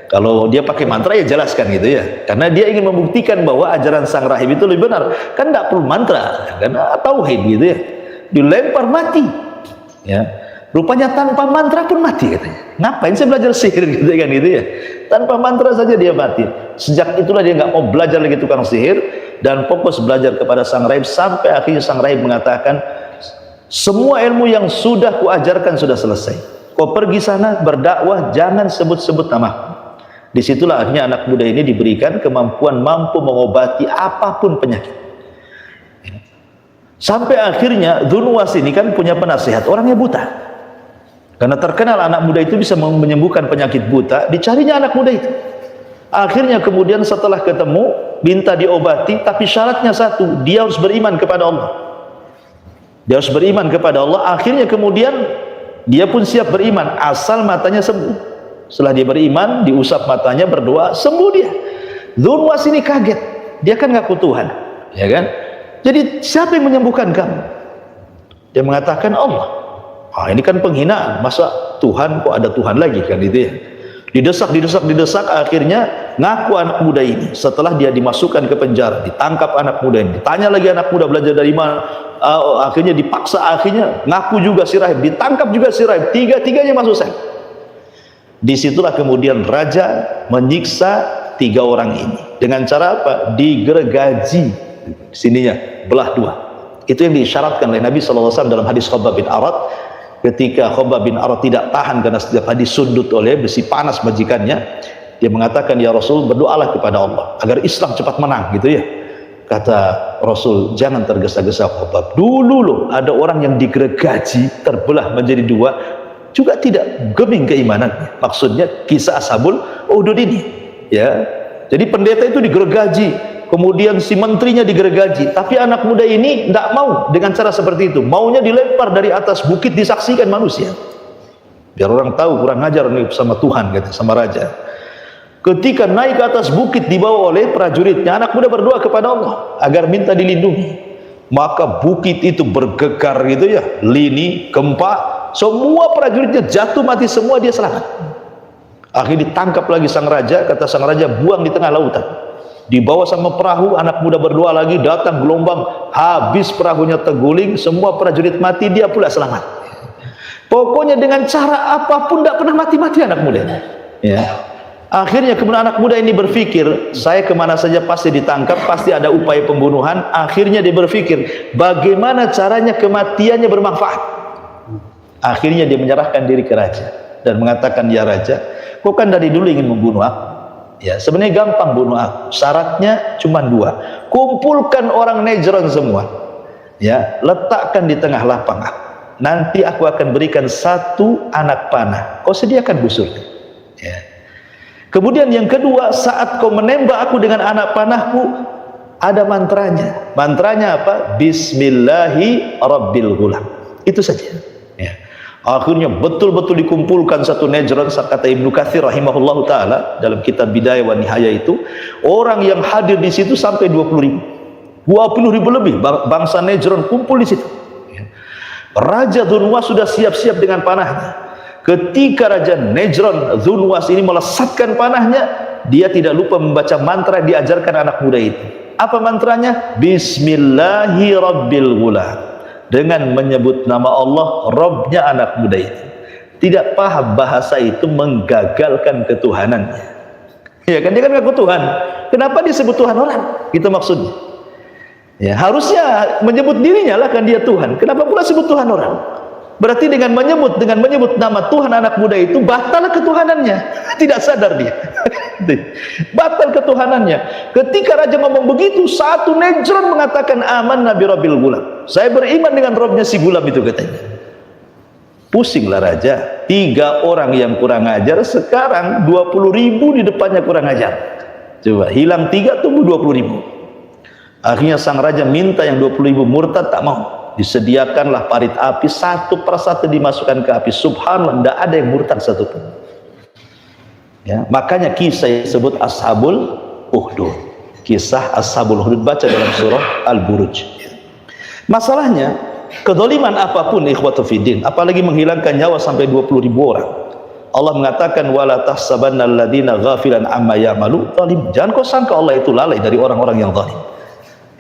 Kalau dia pakai mantra ya jelaskan gitu ya, karena dia ingin membuktikan bahwa ajaran sang rahib itu lebih benar. Kan tidak perlu mantra, karena tauhid gitu ya. Dilempar mati, ya. Rupanya tanpa mantra pun mati katanya. Ngapain saya belajar sihir gitu kan gitu ya? Tanpa mantra saja dia mati. Sejak itulah dia nggak mau belajar lagi tukang sihir dan fokus belajar kepada sang rahib, sampai akhirnya sang rahib mengatakan, semua ilmu yang sudah kuajarkan sudah selesai. Kau pergi sana berdakwah, jangan sebut-sebut namaku. Disitulah akhirnya anak muda ini diberikan kemampuan mampu mengobati apapun penyakit. Sampai akhirnya Dzunwas ini kan punya penasihat, orangnya buta. Karena terkenal anak muda itu bisa menyembuhkan penyakit buta, dicarinya anak muda itu. Akhirnya kemudian setelah ketemu, minta diobati, tapi syaratnya satu, dia harus beriman kepada Allah. Dia harus beriman kepada Allah. Akhirnya kemudian dia pun siap beriman asal matanya sembuh. Setelah dia beriman, diusap matanya, berdoa, sembuh dia. Dzunwas ini kaget, dia kan ngaku Tuhan, ya kan? Jadi siapa yang menyembuhkan kamu? Dia mengatakan Allah. Ini kan penghinaan, masa Tuhan kok ada Tuhan lagi kan itu ya. Didesak, akhirnya ngaku anak muda ini. Setelah dia dimasukkan ke penjara, ditangkap anak muda ini, ditanya lagi anak muda belajar dari mana, akhirnya dipaksa, akhirnya ngaku juga si rahib, ditangkap juga si rahib, tiga-tiganya masuk sel. Disitulah kemudian raja menyiksa tiga orang ini dengan cara apa? Digergaji sininya, belah dua. Itu yang diisyaratkan oleh Nabi SAW dalam hadis Khabbab bin Arat. Ketika Khabbab bin Arat tidak tahan karena setiap hari disundut oleh besi panas majikannya, dia mengatakan, ya Rasul, berdoalah kepada Allah agar Islam cepat menang gitu ya. Kata Rasul, jangan tergesa-gesa Khabbab. Dulu loh ada orang yang digergaji, terbelah menjadi dua, juga tidak geming keimanannya. Maksudnya kisah Ashabul Uhdud ini, ya. Jadi pendeta itu digergaji, kemudian si menterinya digergaji, tapi anak muda ini tidak mau dengan cara seperti itu. Maunya dilempar dari atas bukit, disaksikan manusia, biar orang tahu kurang ajar nih sama Tuhan, kata sama raja. Ketika naik ke atas bukit dibawa oleh prajuritnya, anak muda berdoa kepada Allah agar minta dilindungi. Maka bukit itu bergegar gitu ya, lini, gempa, semua prajuritnya jatuh mati semua, dia selamat. Akhirnya ditangkap lagi sang raja, kata sang raja, buang di tengah lautan. Dibawa sama perahu, anak muda berdoa lagi, datang gelombang, habis perahunya terguling, semua prajurit mati, dia pula selamat. Pokoknya dengan cara apapun tidak pernah mati-mati anak muda. Ya. Akhirnya kemudian anak muda ini berpikir, saya kemana saja pasti ditangkap, pasti ada upaya pembunuhan. Akhirnya dia berpikir, bagaimana caranya kematiannya bermanfaat. Akhirnya dia menyerahkan diri ke raja dan mengatakan, ya raja, kau kan dari dulu ingin membunuh aku. Ya, sebenarnya gampang bunuh aku. Syaratnya cuma dua. Kumpulkan orang Najran semua. Ya, letakkan di tengah lapang aku. Nanti aku akan berikan satu anak panah. Kau sediakan busurnya. Ya. Kemudian yang kedua, saat kau menembak aku dengan anak panahku, ada mantranya. Mantranya apa? Bismillahi Rabbil Ghulam. Itu saja. Ya. Akhirnya betul-betul dikumpulkan satu Najran. Kata Ibnu Katsir rahimahullahu taala dalam kitab Bidayah wa Nihayah itu, orang yang hadir di situ sampai 20.000 lebih bangsa Najran kumpul di situ. Raja Dzunwas sudah siap-siap dengan panahnya. Ketika Raja Najran Dzunwas ini melesatkan panahnya, dia tidak lupa membaca mantra yang diajarkan anak muda itu. Apa mantranya? Bismillahi Rabbil Ghulam. Dengan menyebut nama Allah, Rabbnya anak muda itu. tidak paham bahasa itu menggagalkan ketuhanannya. Ya kan, dia kan ngaku Tuhan. Kenapa disebut Tuhan orang? Itu maksudnya. Ya, harusnya menyebut dirinya lah kan dia Tuhan. Kenapa pula sebut Tuhan orang? Berarti dengan menyebut nama Tuhan anak muda itu batal ketuhanannya. Tidak sadar dia. Batal ketuhanannya. Ketika raja ngomong begitu, satu Najran mengatakan aman Nabi Rabbil Gulam. Saya beriman dengan Robnya si Gulam itu, katanya. Pusinglah raja. 3 orang yang kurang ajar, sekarang 20.000 di depannya kurang ajar. Coba hilang 3, tumbuh 20.000. Akhirnya sang raja minta yang 20.000 murtad, tak mau. Disediakanlah parit api, satu persatu dimasukkan ke api. Subhanallah, tidak ada yang murtad satupun. Ya, makanya kisah yang disebut Ashabul Ukhdud. Kisah Ashabul Ukhdud, baca dalam surah Al-Buruj. Masalahnya, kedoliman apapun ikhwatu fiddin, apalagi menghilangkan nyawa sampai 20.000 orang. Allah mengatakan wala tahsabanna alladziina ghafilan amma ya'malu zalim. Jangan kau sangka Allah itu lalai dari orang-orang yang zalim.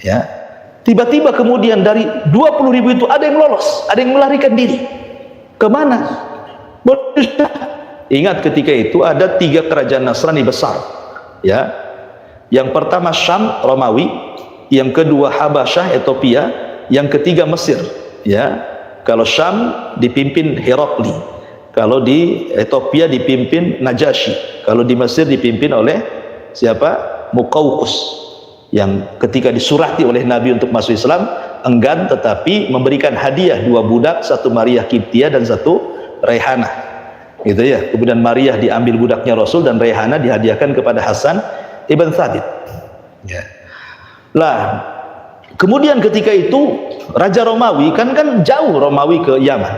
Ya. Tiba-tiba kemudian dari 20.000 itu ada yang lolos, ada yang melarikan diri. Kemana? Ingat ketika itu ada 3 kerajaan Nasrani besar. Ya. Yang pertama Syam, Romawi, yang kedua Habasyah, Ethiopia, yang ketiga Mesir. Ya. Kalau Syam dipimpin Herakli, kalau di Ethiopia dipimpin Najasyi, kalau di Mesir dipimpin oleh siapa? Muqawqis, yang ketika disurati oleh Nabi untuk masuk Islam enggan, tetapi memberikan hadiah 2 budak, 1 Maria Kiptia dan 1 Raihanah, gitu ya. Kemudian Maria diambil budaknya Rasul dan Raihanah dihadiahkan kepada Hasan ibn Thabit. Ya. Lah, kemudian ketika itu Raja Romawi kan jauh Romawi ke Yaman,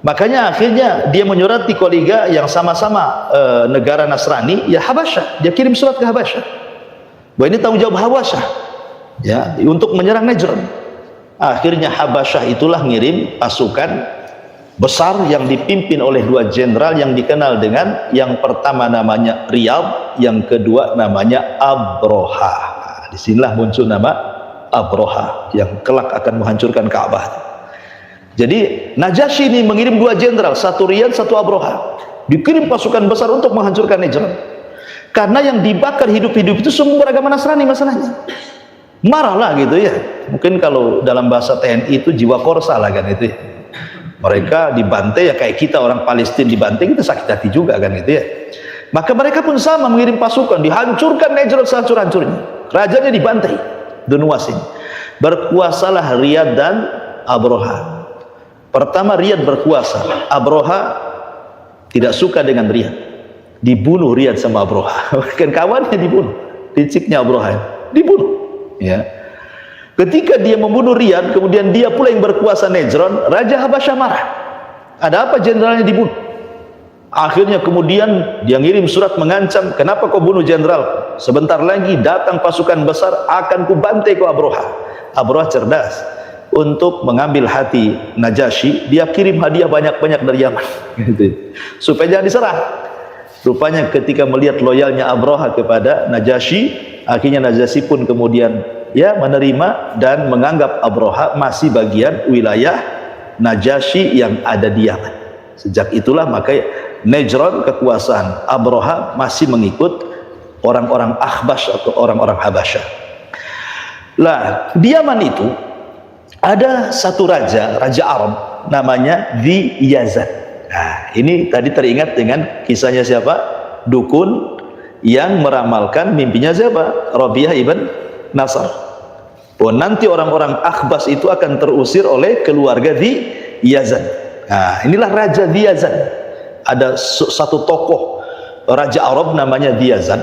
makanya akhirnya dia menyurati kolega yang sama-sama negara Nasrani, ya Habasyah. Dia kirim surat ke Habasyah bahwa ini tanggung jawab Habasyah, ya, untuk menyerang Najran. Akhirnya Habasyah itulah ngirim pasukan besar yang dipimpin oleh 2 jenderal yang dikenal dengan, yang pertama namanya Riyadh, yang kedua namanya Abroha. Disinilah muncul nama Abroha yang kelak akan menghancurkan Ka'bah. Jadi Najasyi ini mengirim 2 jenderal, 1 Riyadh, 1 Abroha. Dikirim pasukan besar untuk menghancurkan Najran. Karena yang dibakar hidup-hidup itu semua beragama Nasrani masalahnya. Marahlah gitu ya. Mungkin kalau dalam bahasa TNI itu jiwa korsa lah kan itu ya. Mereka dibantai ya kayak kita orang Palestina dibantai, kita sakit hati juga kan gitu ya. Maka mereka pun sama mengirim pasukan, dihancurkan Najran sehancur-hancurnya. Rajanya dibantai, Dunwasin. Berkuasalah Riyadh dan Abroha. Pertama Riyadh berkuasa, Abroha tidak suka dengan Riyadh. Dibunuh Riyadh sama Abroha. Kan kawannya dibunuh, liciknya Abroha dibunuh. Ya. Ketika dia membunuh Riyadh, kemudian dia pula yang berkuasa Najran, Raja Habasyah marah. Ada apa jenderalnya dibunuh? Akhirnya kemudian dia ngirim surat mengancam, kenapa kau bunuh jenderal? Sebentar lagi datang pasukan besar, akan kubantai kau Abroha. Abroha cerdas. Untuk mengambil hati Najasyi, dia kirim hadiah banyak-banyak dari Yaman. Supaya jangan diserang. Rupanya ketika melihat loyalnya Abroha kepada Najasyi, akhirnya Najasyi pun kemudian ya menerima dan menganggap Abroha masih bagian wilayah Najasyi yang ada di Yaman. Sejak itulah maka Najran, kekuasaan Abroha masih mengikut orang-orang Akhbash atau orang-orang Habasyah. Lah, di Yaman itu ada satu raja Arab namanya Dhi Yazan. Nah, ini tadi teringat dengan kisahnya siapa? Dukun yang meramalkan mimpinya siapa? Rabi'ah ibn Nasr. Oh, nanti orang-orang Akhbas itu akan terusir oleh keluarga Dhi Yazan. Nah, inilah Raja Dhi Yazan. Ada satu tokoh Raja Arab namanya Dhi Yazan.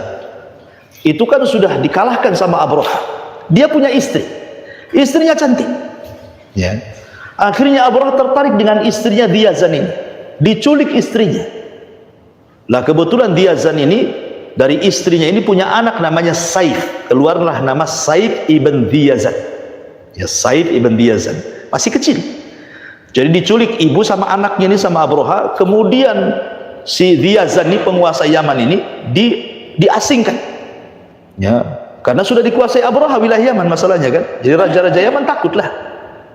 Itu kan sudah dikalahkan sama Abroha. Dia punya istri. Istrinya cantik. Ya. Akhirnya Abroha tertarik dengan istrinya Dhi Yazan ini. Diculik istrinya. Lah kebetulan Dhi Yazan ini dari istrinya ini punya anak namanya Saif. Keluarlah nama Saif ibn Dhi Yazan. Ya, Saif ibn Dhi Yazan. Masih kecil. Jadi diculik ibu sama anaknya ini sama Abroha. Kemudian si Dhi Yazan ini penguasa Yaman ini diasingkan. Ya, karena sudah dikuasai Abroha wilayah Yaman masalahnya kan. Jadi raja-raja Yaman takutlah.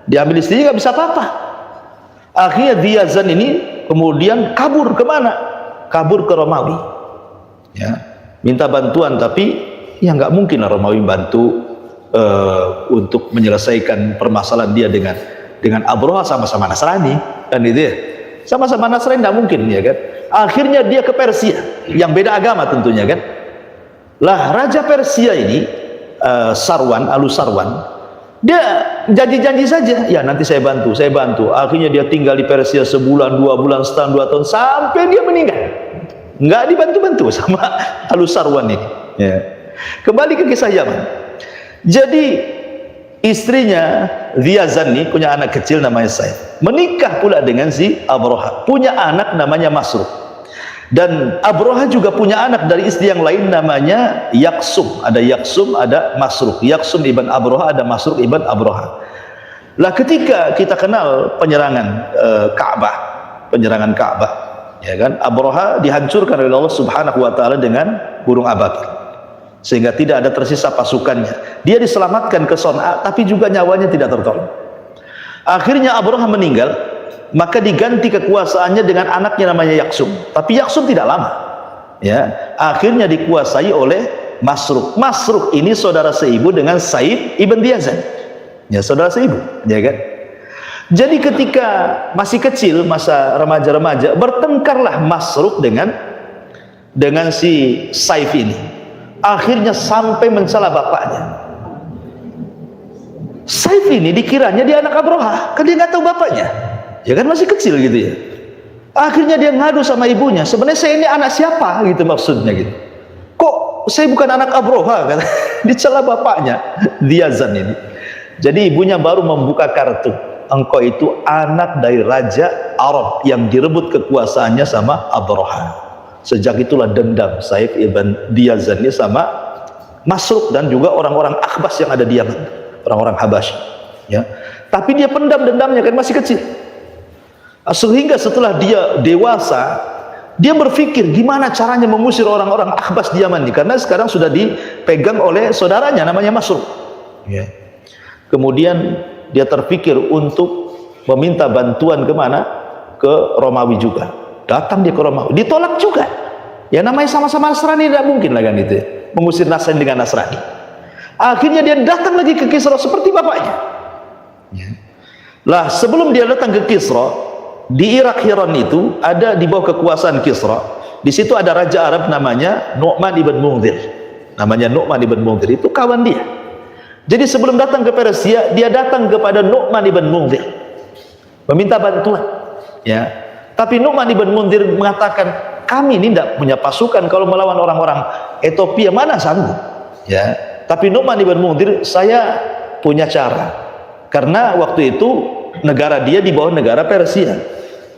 Diambil istrinya nggak bisa apa-apa. Akhirnya Dhi Yazan ini kemudian kabur kemana? Kabur ke Romawi, ya, minta bantuan, tapi ya nggak mungkin lah Romawi bantu untuk menyelesaikan permasalahan dia dengan Abroha, sama-sama Nasrani, kan itu ya, sama-sama Nasrani, nggak mungkin, ya kan. Akhirnya dia ke Persia, yang beda agama tentunya, kan. Lah Raja Persia ini Sarwan, Sarwan, dia janji-janji saja, ya nanti saya bantu. Akhirnya dia tinggal di Persia sebulan, 2 bulan, setahun, 2 tahun, sampai dia meninggal. Nggak dibantu-bantu sama Sarwan ini, ya. Kembali ke kisah Yaman. Jadi istrinya Ziyazan ini punya anak kecil namanya Saif, menikah pula dengan si Abroha, punya anak namanya Masruq. Dan Abroha juga punya anak dari istri yang lain namanya Yaksum. Ada Yaksum, ada Masruq. Yaksum ibn Abroha, ada Masruq ibn Abroha. Lah ketika kita kenal penyerangan Ka'bah, ya kan, Abroha dihancurkan oleh Allah Subhanahu wa taala dengan burung ababil, sehingga tidak ada tersisa pasukannya. Dia diselamatkan ke Son'a, tapi juga nyawanya tidak tertolong. Akhirnya Abroha meninggal, maka diganti kekuasaannya dengan anaknya namanya Yaksum. Tapi Yaksum tidak lama, ya. Akhirnya dikuasai oleh Masruq. Masruq ini saudara seibu dengan Said ibn Diyazan, ya, saudara seibu, ya kan. Jadi ketika masih kecil, masa remaja-remaja, bertengkarlah Masruq dengan si Saif ini. Akhirnya sampai mencela bapaknya. Saif ini dikiranya dia anak Abroha, kan dia nggak tahu bapaknya, ya kan, masih kecil gitu ya. Akhirnya dia ngadu sama ibunya, sebenarnya saya ini anak siapa gitu, maksudnya gitu. Kok saya bukan anak Abroha, kata. Dicela bapaknya Diyazan ini. Jadi ibunya baru membuka kartu, engkau itu anak dari Raja Arab yang direbut kekuasaannya sama Abroha. Sejak itulah dendam Saif ibn Diyazan ini sama Masruq dan juga orang-orang Akhbas yang ada di Yaman, orang-orang Habasyi, ya. Tapi dia pendam dendamnya, kan masih kecil. Sehingga setelah dia dewasa, dia berpikir gimana caranya mengusir orang-orang Akhbas di Yaman ini, karena sekarang sudah dipegang oleh saudaranya namanya Masruq, ya. Kemudian dia terpikir untuk meminta bantuan kemana? Ke Romawi juga. Datang dia ke Romawi, ditolak juga. Ya namanya sama-sama Nasrani, tidak mungkin lah kan itu, mengusir Nasrani dengan Nasrani. Akhirnya dia datang lagi ke Kisra seperti bapaknya, ya. Lah sebelum dia datang ke Kisra, di Irak Hiran itu ada di bawah kekuasaan Kisra. Di situ ada raja Arab namanya Nu'man ibn Munzir. Namanya Nu'man ibn Munzir, itu kawan dia. Jadi sebelum datang ke Persia, dia datang kepada Nu'man ibn Munzir meminta bantuan, ya. Tapi Nu'man ibn Munzir mengatakan, kami ini tidak punya pasukan kalau melawan orang-orang Ethiopia, mana sanggup, ya. Tapi Nu'man ibn Munzir, saya punya cara, karena waktu itu negara dia di bawah negara Persia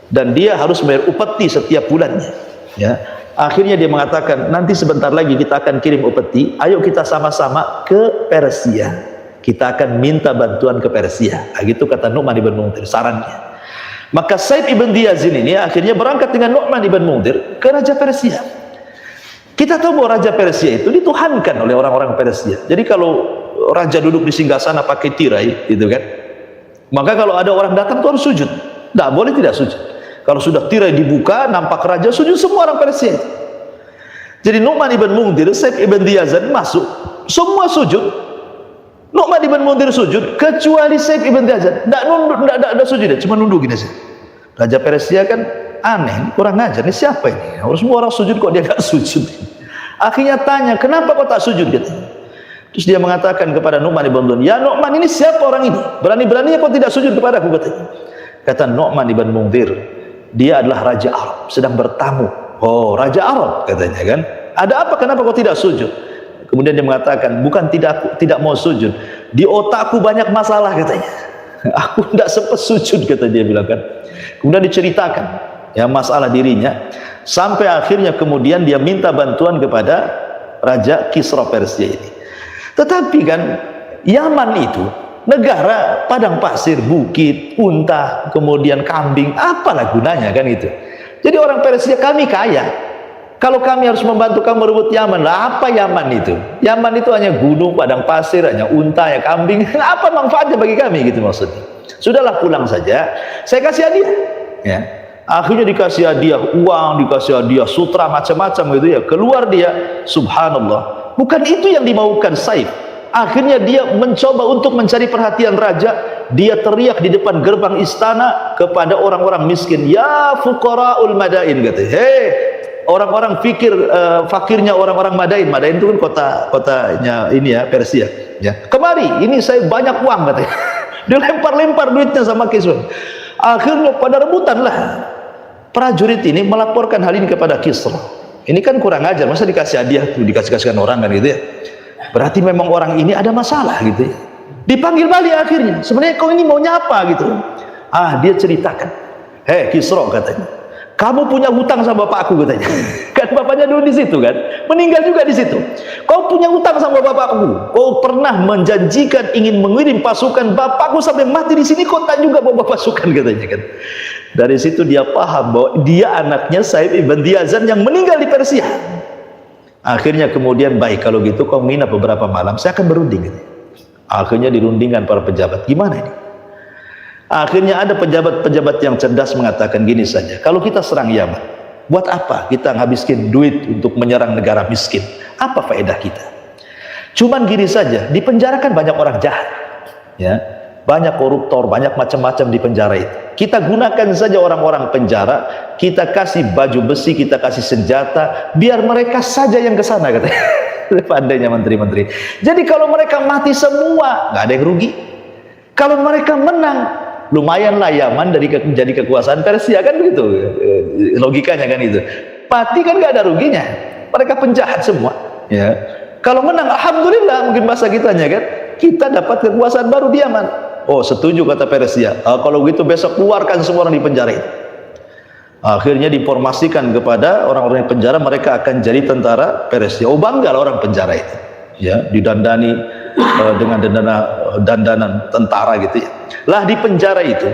dan dia harus bayar upeti setiap bulannya, ya. Akhirnya dia mengatakan, nanti sebentar lagi kita akan kirim upeti, ayo kita sama-sama ke Persia, kita akan minta bantuan ke Persia. Gitu kata Nu'man ibn Munzir, sarannya. Maka Said ibn Diyazin ini akhirnya berangkat dengan Nu'man ibn Munzir ke Raja Persia. Kita tahu bahwa Raja Persia itu dituhankan oleh orang-orang Persia. Jadi kalau raja duduk di singgasana pakai tirai, gitu kan, maka kalau ada orang datang itu harus sujud, tidak boleh tidak sujud. Kalau sudah tirai dibuka, nampak raja, sujud semua orang Persia. Jadi Nu'man ibn Munzir, Said ibn Diyazan masuk, semua sujud. Nu'man ibn Munzir sujud, kecuali Said ibn Diyazan tidak nunduk, tidak sujud, cuma nunduk gini saja. Raja Persia kan aneh, kurang ajar, ini siapa ini? Harus semua orang sujud, kok dia nggak sujud? Akhirnya tanya, kenapa kok tak sujud? Gitu. Terus dia mengatakan kepada Nu'man ibn Munzir, ya Nu'man, ini siapa orang ini? Berani-beraninya kok tidak sujud kepada aku? Katanya. Kata Nu'man ibn Munzir, dia adalah Raja Arab, sedang bertamu. Oh, Raja Arab, katanya kan. Ada apa? Kenapa kau tidak sujud? Kemudian dia mengatakan, bukan tidak mau sujud, di otakku banyak masalah, katanya. Aku tidak sempat sujud, kata dia bilang kan. Kemudian diceritakan ya masalah dirinya, sampai akhirnya kemudian dia minta bantuan kepada Raja Kisra Persia ini. Tetapi kan Yaman itu negara padang pasir, bukit, unta, kemudian kambing, apalah gunanya kan itu. Jadi orang Persia, kami kaya, kalau kami harus membantu kamu merebut Yaman, lah apa Yaman itu? Yaman itu hanya gunung, padang pasir, hanya unta, ya kambing. Apa manfaatnya bagi kami gitu maksudnya? Sudahlah pulang saja, saya kasih hadiah. Ya. Akhirnya dikasih hadiah uang, dikasih hadiah sutra macam-macam gitu ya. Keluar dia, subhanallah. Bukan itu yang dimaukan Saif. Akhirnya dia mencoba untuk mencari perhatian raja. Dia teriak di depan gerbang istana kepada orang-orang miskin, ya fuqaraul madain, kata. Hei, orang-orang fakirnya orang-orang Madain. Madain itu kan kotanya ini ya, Persia. Ya, kemari, ini saya banyak uang, katanya. Dia lempar-lempar duitnya sama Kisra. Akhirnya pada rebutan lah. Prajurit ini melaporkan hal ini kepada Kisra. Ini kan kurang ajar, masa dikasih hadiah tuh, dikasih-kasihkan orang kan gitu ya. Berarti memang orang ini ada masalah gitu ya. Dipanggil balik akhirnya. Sebenarnya kau ini maunya apa gitu. Dia ceritakan. Hei Kisra, katanya, kamu punya hutang sama bapakku, katanya. Kan bapaknya dulu di situ kan, meninggal juga di situ. Kau punya hutang sama bapakku. Kau pernah menjanjikan ingin mengirim pasukan, bapakku sampai mati di sini, kau tak juga bawa pasukan, katanya kan. Dari situ dia paham bahwa dia anaknya Saif ibn Diyazan yang meninggal di Persia. Akhirnya kemudian, baik kalau gitu kau nginap beberapa malam, saya akan berunding. Akhirnya dirundingkan para pejabat. Gimana ini? Akhirnya ada pejabat-pejabat yang cerdas mengatakan gini saja, kalau kita serang Yaman, buat apa kita ngabiskin duit untuk menyerang negara miskin? Apa faedah kita? Cuman gini saja, di penjara kan banyak orang jahat, ya, banyak koruptor, banyak macam-macam di penjara itu. Kita gunakan saja orang-orang penjara, kita kasih baju besi, kita kasih senjata, biar mereka saja yang ke sana, katanya. Pandainya menteri-menteri. Jadi kalau mereka mati semua, nggak ada yang rugi. Kalau mereka menang, lumayanlah Yaman dari menjadi kekuasaan Persia, kan begitu logikanya kan itu. Mati kan nggak ada ruginya, mereka penjahat semua ya. Kalau menang, alhamdulillah, mungkin bahasa kitanya kan, kita dapat kekuasaan baru di Yaman. Oh, setuju, kata Persia. Kalau gitu besok keluarkan semua orang di penjara itu. Akhirnya diformasikan kepada orang-orang di penjara, mereka akan jadi tentara Persia. Oh, bangga orang penjara itu ya, didandani dengan dandanan tentara gitu ya. Lah di penjara itu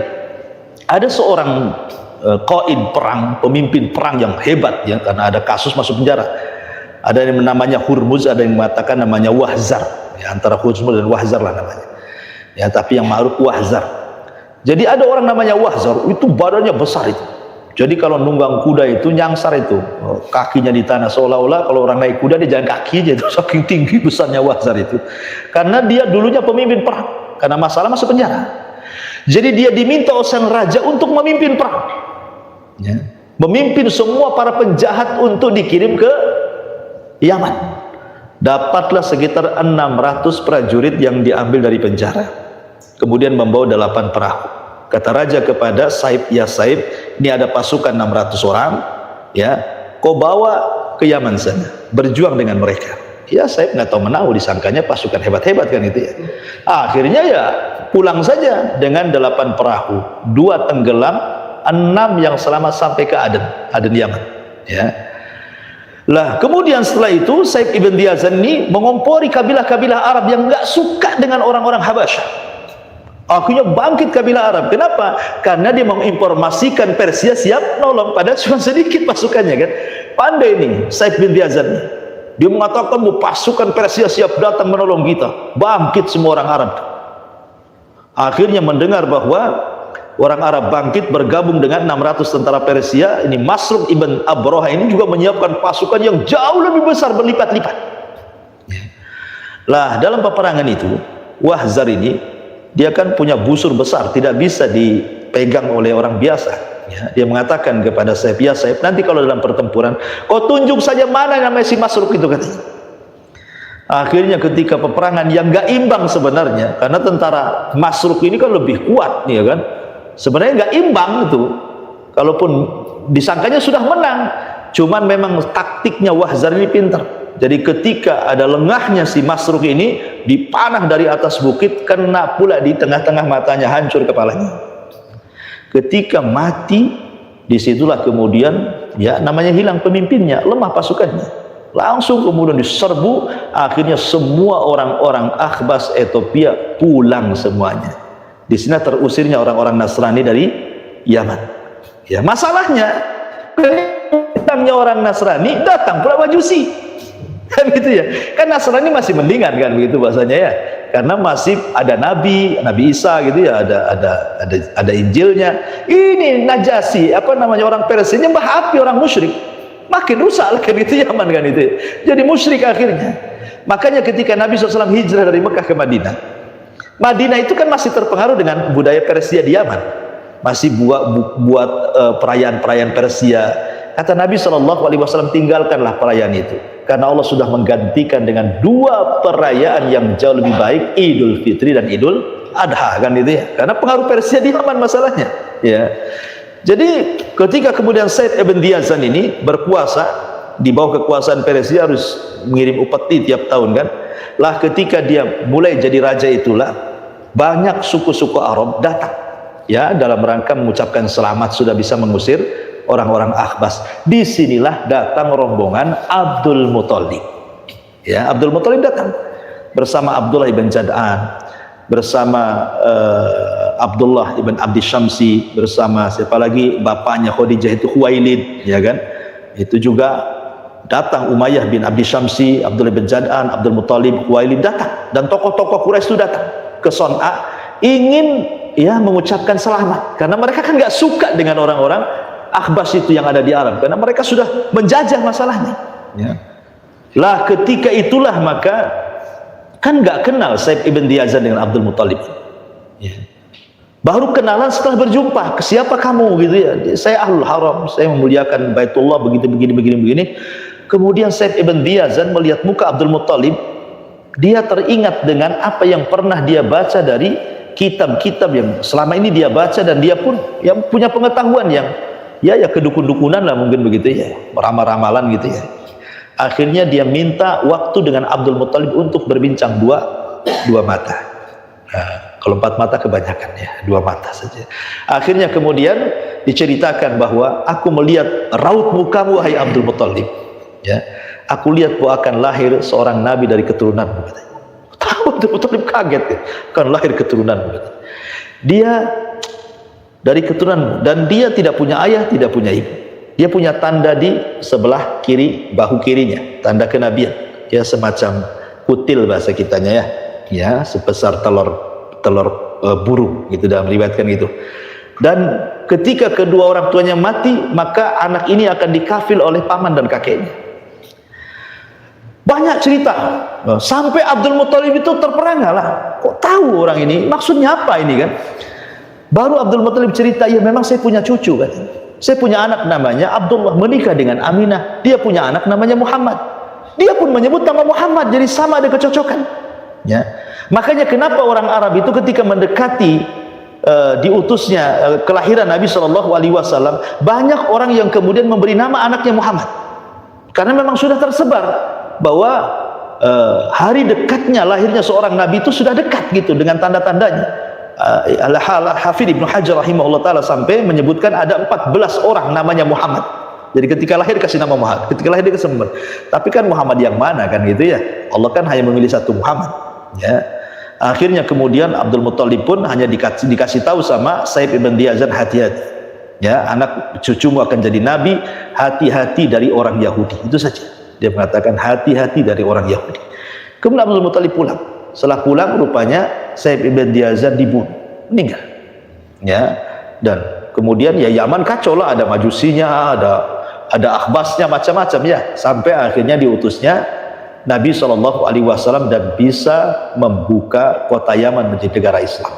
ada seorang qaid perang, pemimpin perang yang hebat ya, karena ada kasus masuk penjara. Ada yang namanya Hurmuz, ada yang mengatakan namanya Wahzar ya, antara Hurmuz dan Wahzar lah namanya ya, tapi yang ma'ruf Wahzar. Jadi ada orang namanya Wahzar, itu badannya besar itu. Jadi kalau nunggang kuda itu nyangsar itu, kakinya di tanah, seolah-olah kalau orang naik kuda dia jalan kaki aja, itu saking tinggi besarnya Wahzar itu. Karena dia dulunya pemimpin perang, karena masalah masuk penjara. Jadi dia diminta oleh sang raja untuk memimpin perang ya, memimpin semua para penjahat untuk dikirim ke Yaman. Dapatlah sekitar 600 prajurit yang diambil dari penjara, kemudian membawa 8 perahu. Kata raja kepada Saif, ya Saif, ini ada pasukan 600 orang ya, kau bawa ke Yaman sana, berjuang dengan mereka. Ya Saif nggak tahu menahu, disangkanya pasukan hebat-hebat kan itu ya. Akhirnya ya pulang saja dengan 8 perahu, 2 tenggelam, 6 yang selamat sampai ke Aden Yaman ya. Lah kemudian setelah itu Saif ibn Diyazan ini mengompori kabilah-kabilah Arab yang nggak suka dengan orang-orang Habasyah. Akhirnya bangkit kabilah Arab. Kenapa? Karena dia menginformasikan Persia siap nolong, padahal cuma sedikit pasukannya kan. Pandai nih Saif bin Diyazan. Dia mengatakan pasukan Persia siap datang menolong kita. Bangkit semua orang Arab. Akhirnya mendengar bahwa orang Arab bangkit bergabung dengan 600 tentara Persia. Ini Masruq ibn Abroha ini juga menyiapkan pasukan yang jauh lebih besar, berlipat-lipat. Lah dalam peperangan itu Wahzar ini dia kan punya busur besar, tidak bisa dipegang oleh orang biasa ya. Dia mengatakan kepada Saif, ya Saif, nanti kalau dalam pertempuran kau tunjuk saja mana namanya si Masruq itu, katanya. Akhirnya ketika peperangan yang gak imbang sebenarnya, karena tentara Masruq ini kan lebih kuat ya kan, sebenarnya gak imbang itu, kalaupun disangkanya sudah menang, cuman memang taktiknya Wahzar ini pintar. Jadi ketika ada lengahnya si Masruq ini dipanah dari atas bukit, kena pula di tengah-tengah matanya, hancur kepalanya. Ketika mati, disitulah kemudian ya namanya hilang pemimpinnya, lemah pasukannya. Langsung kemudian diserbu, akhirnya semua orang-orang Akhbas Ethiopia pulang semuanya. Di sini terusirnya orang-orang Nasrani dari Yaman. Ya masalahnya, datangnya orang Nasrani, datang pula Majusi. Kan gitu ya, kan Nasrani masih mendingan kan begitu bahasanya ya. karena masih ada Nabi Isa gitu ya, ada Injilnya. Ini Najasyi, apa namanya, orang Persia nyembah api, orang musyrik, makin rusak lah kan itu Yaman kan itu, jadi musyrik akhirnya. Makanya ketika Nabi SAW hijrah dari Mekah ke Madinah itu kan masih terpengaruh dengan budaya Persia di Yaman, masih buat perayaan-perayaan Persia. Kata Nabi SAW, tinggalkanlah perayaan itu, karena Allah sudah menggantikan dengan 2 perayaan yang jauh lebih baik, Idul Fitri dan Idul Adha kan itu ya, karena pengaruh Persia di Yaman masalahnya ya. Jadi ketika kemudian Said ibn Diyazan ini berkuasa di bawah kekuasaan Persia, harus mengirim upeti tiap tahun kan, lah ketika dia mulai jadi raja itulah banyak suku-suku Arab datang ya, dalam rangka mengucapkan selamat sudah bisa mengusir orang-orang Akhbas. Disinilah datang rombongan Abdul Muthalib ya. Abdul Muthalib datang bersama Abdullah ibn Jad'an, bersama Abdullah ibn Abdi Syamsi, bersama siapa lagi, bapaknya Khadijah itu Khuwailid ya kan. Itu juga datang Umayyah bin Abdi Syamsi, Abdullah bin Jad'an, Abdul Muthalib, Khuwailid datang, dan tokoh-tokoh Quraisy itu datang ke Son'a ingin ya mengucapkan selamat, karena mereka kan nggak suka dengan orang-orang Akhbas itu yang ada di Arab, karena mereka sudah menjajah masalahnya ya. Lah ketika itulah maka kan nggak kenal Said ibn Diyazan dengan Abdul Muthalib ya. Baru kenalan setelah berjumpa, ke siapa kamu gitu ya, saya Ahlul Haram, saya memuliakan Baitullah begini. Kemudian Said ibn Diyazan melihat muka Abdul Muthalib, dia teringat dengan apa yang pernah dia baca dari kitab-kitab yang selama ini dia baca, dan dia pun yang punya pengetahuan yang ya kedukun-dukunan lah mungkin begitu ya, ramal-ramalan gitu ya. Akhirnya dia minta waktu dengan Abdul Muthalib untuk berbincang dua mata. Nah, kalau 4 mata kebanyakan ya, 2 mata saja. Akhirnya kemudian diceritakan bahwa aku melihat raut mukamu wahai Abdul Muthalib ya, aku lihat bahwa akan lahir seorang nabi dari keturunanmu katanya. Tahu Abdul Muthalib kaget ya, akan lahir keturunanmu katanya. Dia dari keturunan, dan dia tidak punya ayah, tidak punya ibu. Dia punya tanda di sebelah kiri bahu kirinya, tanda kenabian ya, semacam kutil bahasa kitanya ya, sebesar telur burung gitu, dalam riwayatkan gitu. Dan ketika kedua orang tuanya mati, maka anak ini akan dikafil oleh paman dan kakeknya. Banyak cerita sampai Abdul Muthalib itu terperangah lah, kok tahu orang ini, maksudnya apa ini kan. Baru Abdul Muthalib cerita, ya memang saya punya cucu kan, saya punya anak namanya Abdullah, menikah dengan Aminah, dia punya anak namanya Muhammad. Dia pun menyebut nama Muhammad, jadi sama ada kecocokan ya. Makanya kenapa orang Arab itu ketika mendekati diutusnya kelahiran Nabi SAW, banyak orang yang kemudian memberi nama anaknya Muhammad, karena memang sudah tersebar bahwa hari dekatnya lahirnya seorang Nabi itu sudah dekat gitu dengan tanda-tandanya. Al-Hafidh Ibnu Hajar rahimahullah ta'ala sampai menyebutkan ada 14 orang namanya Muhammad. Jadi ketika lahir kasih nama Muhammad, ketika lahir dia kesembar. Tapi kan Muhammad yang mana kan gitu ya, Allah kan hanya memilih satu Muhammad ya. Akhirnya kemudian Abdul Muthalib pun hanya dikasih tahu sama Said ibn Diyazan, hati-hati ya, anak cucumu akan jadi nabi, hati-hati dari orang Yahudi. Itu saja dia mengatakan, hati-hati dari orang Yahudi. Kemudian Abdul Muthalib pulang. Setelah pulang rupanya Said ibn Diyazan dibunuh, meninggal ya. Dan kemudian ya Yaman kacau lah, ada majusinya, ada akhbasnya, macam-macam ya, sampai akhirnya diutusnya Nabi SAW dan bisa membuka kota Yaman menjadi negara Islam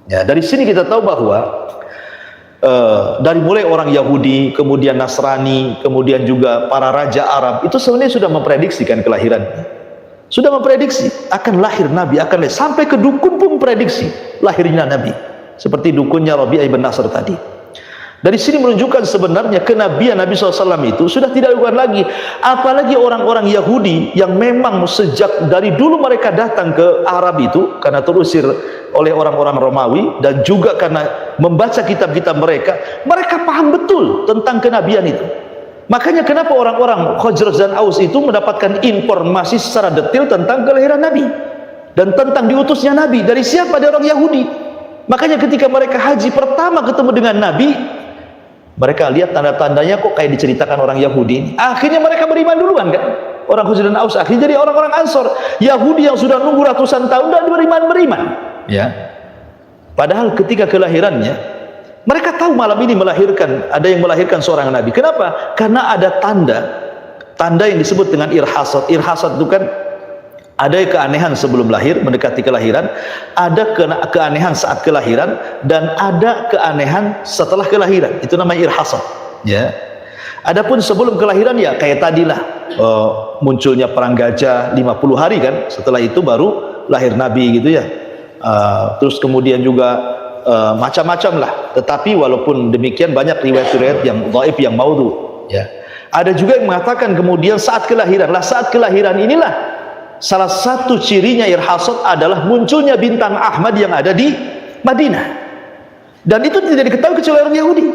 ya. Dari sini kita tahu bahwa dari mulai orang Yahudi, kemudian Nasrani, kemudian juga para raja Arab itu sebenarnya sudah memprediksikan kelahirannya, sudah memprediksi akan lahir Nabi, akan lahir. Sampai ke dukun pun memprediksi lahirnya Nabi, seperti dukunnya Rabi'ah ibn Nasr tadi. Dari sini menunjukkan sebenarnya kenabian Nabi SAW itu sudah tidak dilakukan lagi. Apalagi orang-orang Yahudi yang memang sejak dari dulu mereka datang ke Arab itu karena terusir oleh orang-orang Romawi, dan juga karena membaca kitab-kitab mereka paham betul tentang kenabian itu. Makanya kenapa orang-orang Khazraj dan Aus itu mendapatkan informasi secara detail tentang kelahiran Nabi dan tentang diutusnya Nabi. Dari siapa? Dari orang Yahudi. Makanya ketika mereka haji pertama ketemu dengan Nabi, mereka lihat tanda-tandanya kok kayak diceritakan orang Yahudi. Akhirnya mereka beriman duluan kan. orang Khazraj dan Aus, akhirnya jadi orang-orang Ansor. Yahudi yang sudah nunggu ratusan tahun dan beriman, ya. Padahal ketika kelahirannya, mereka tahu malam ini ada yang melahirkan seorang nabi. Kenapa? Karena ada tanda yang disebut dengan irhasat. Irhasat itu kan ada keanehan sebelum lahir, mendekati kelahiran, ada keanehan saat kelahiran, dan ada keanehan setelah kelahiran. Itu namanya irhasat, ya. Adapun sebelum kelahiran, ya kayak tadilah munculnya perang gajah 50 hari kan, setelah itu baru lahir nabi gitu ya. Terus kemudian juga macam-macam lah. Tetapi walaupun demikian banyak riwayat-riwayat yang dhaif, yang maudhu, ya. Ada juga yang mengatakan kemudian saat kelahiran inilah salah satu cirinya irhasat adalah munculnya bintang Ahmad yang ada di Madinah, dan itu tidak diketahui kecuali orang Yahudi.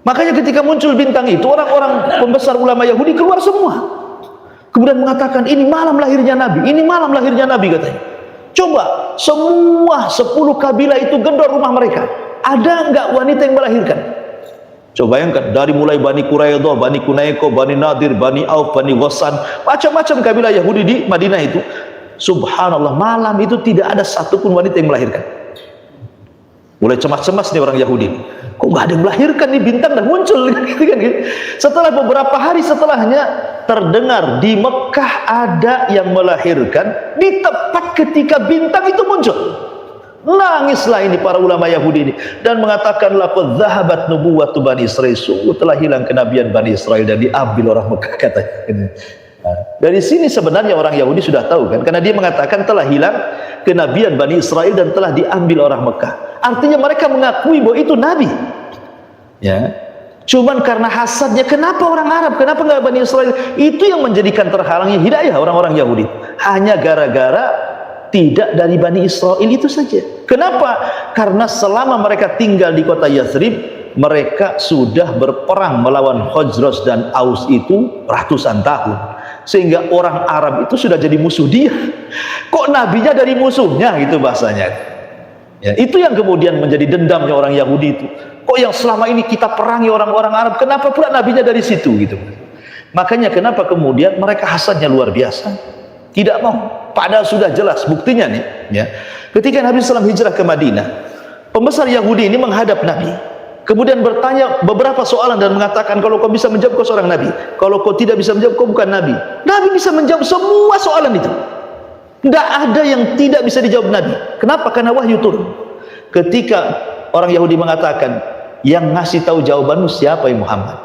Makanya ketika muncul bintang itu, orang-orang pembesar ulama Yahudi keluar semua, kemudian mengatakan ini malam lahirnya Nabi, katanya. Coba semua 10 kabilah itu gedor rumah mereka, ada enggak wanita yang melahirkan? Coba bayangkan, dari mulai Bani Quraidah, Bani Kunaiko, Bani Nadir, Bani Auf, Bani Ghassan, macam-macam kabilah Yahudi di Madinah itu. Subhanallah, malam itu tidak ada satupun wanita yang melahirkan. Mulai cemas-cemas nih orang Yahudi, kok nggak ada yang melahirkan nih, bintang dan muncul gitu kan. Setelah beberapa hari setelahnya terdengar di Mekah ada yang melahirkan di tepat ketika bintang itu muncul. Nangislah ini para ulama Yahudi ini dan mengatakan laqad dzahabat nubuwwatu Bani Israil, sungguh telah hilang kenabian Bani Israil dan diambil orang Mekah, katanya. Dari sini sebenarnya orang Yahudi sudah tahu kan, karena dia mengatakan telah hilang kenabian Bani Israil dan telah diambil orang Mekah. Artinya mereka mengakui bahwa itu nabi, ya. Cuman karena hasadnya, kenapa orang Arab, kenapa nggak Bani Israil? Itu yang menjadikan terhalangnya hidayah orang-orang Yahudi, hanya gara-gara tidak dari Bani Israil itu saja. Kenapa? Karena selama mereka tinggal di kota Yathrib, mereka sudah berperang melawan Khazraj dan Aus itu ratusan tahun, sehingga orang Arab itu sudah jadi musuh dia. Kok nabinya dari musuhnya, gitu bahasanya, ya. Itu yang kemudian menjadi dendamnya orang Yahudi itu. Kok yang selama ini kita perangi orang-orang Arab, kenapa pula nabinya dari situ, gitu. Makanya kenapa kemudian mereka hasadnya luar biasa, tidak mau. Padahal sudah jelas buktinya nih, ya. Ketika Nabi SAW hijrah ke Madinah, pembesar Yahudi ini menghadap Nabi, kemudian bertanya beberapa soalan dan mengatakan, kalau kau bisa menjawab kau seorang Nabi, kalau kau tidak bisa menjawab kau bukan Nabi. Nabi bisa menjawab semua soalan itu, tidak ada yang tidak bisa dijawab Nabi. Kenapa? Karena wahyu turun. Ketika orang Yahudi mengatakan, yang ngasih tahu jawabanmu siapa ya Muhammad?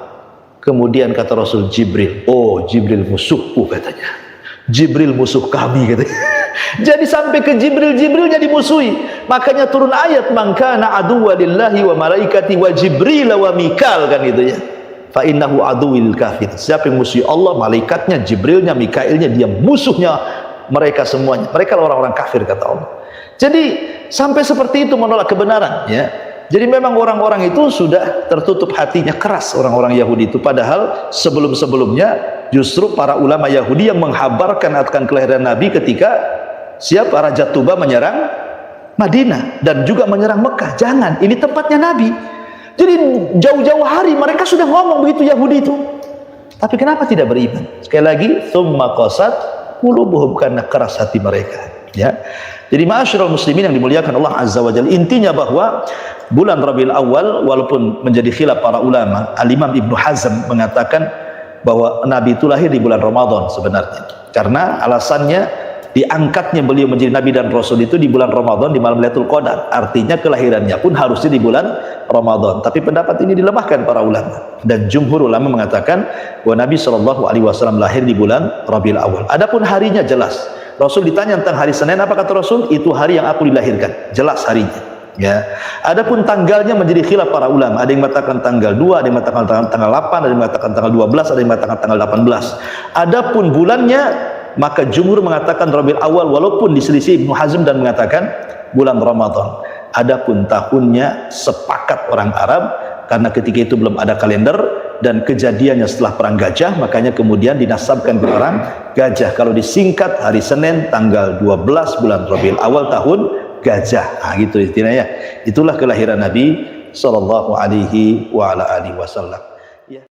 Kemudian kata Rasul, Jibril. Oh, Jibril musuhku, katanya. Jibril musuh kami, katanya. Jadi sampai ke Jibrilnya dimusuhi. Makanya turun ayat, man kana aduwwa lillahi wa malaikati wa Jibril wa Mikal, kan gitu ya. Fa innahu aduwwil kafir. Siapa yang musuhi Allah, malaikatnya, Jibrilnya, Mikailnya, dia musuhnya mereka semuanya. Mereka orang-orang kafir, kata Allah. Jadi sampai seperti itu menolak kebenaran, ya. Jadi memang orang-orang itu sudah tertutup hatinya, keras orang-orang Yahudi itu. Padahal sebelum-sebelumnya justru para ulama Yahudi yang menghabarkan akan kelahiran Nabi ketika siapa Raja Tuba menyerang Madinah dan juga menyerang Mekah. Jangan, ini tempatnya Nabi. Jadi jauh-jauh hari mereka sudah ngomong begitu Yahudi itu. Tapi kenapa tidak beriman? Sekali lagi, tsumma qasat qulubuhum, karena keras hati mereka, ya. Jadi ma'asyiral muslimin yang dimuliakan Allah Azza wa Jalla, intinya bahwa bulan Rabiul Awal, walaupun menjadi khilaf para ulama, Al-Imam Ibnu Hazm mengatakan bahwa Nabi itu lahir di bulan Ramadan sebenarnya, karena alasannya diangkatnya beliau menjadi Nabi dan Rasul itu di bulan Ramadan, di malam Lailatul Qadar. Artinya kelahirannya pun harusnya di bulan Ramadan. Tapi pendapat ini dilemahkan para ulama, dan jumhur ulama mengatakan bahwa Nabi SAW lahir di bulan Rabiul Awal. Adapun harinya jelas. Rasul ditanya tentang hari Senin, apa kata Rasul? Itu hari yang aku dilahirkan. Jelas harinya, ya. Adapun tanggalnya menjadi khilaf para ulama. Ada yang mengatakan tanggal 2, ada yang mengatakan tanggal 8, ada yang mengatakan tanggal 12, ada yang mengatakan tanggal 18. Adapun bulannya, maka jumhur mengatakan Rabiul Awal, walaupun diselisih Ibnu Hazm dan mengatakan bulan Ramadan. Adapun tahunnya sepakat orang Arab, karena ketika itu belum ada kalender dan kejadiannya setelah perang Gajah, makanya kemudian dinasabkan ke perang Gajah. Kalau disingkat, hari Senin tanggal 12 bulan Rabiul Awal tahun Gajah. Nah, gitu istilahnya. Itulah kelahiran Nabi sallallahu alaihi wa ala alihi wasallam.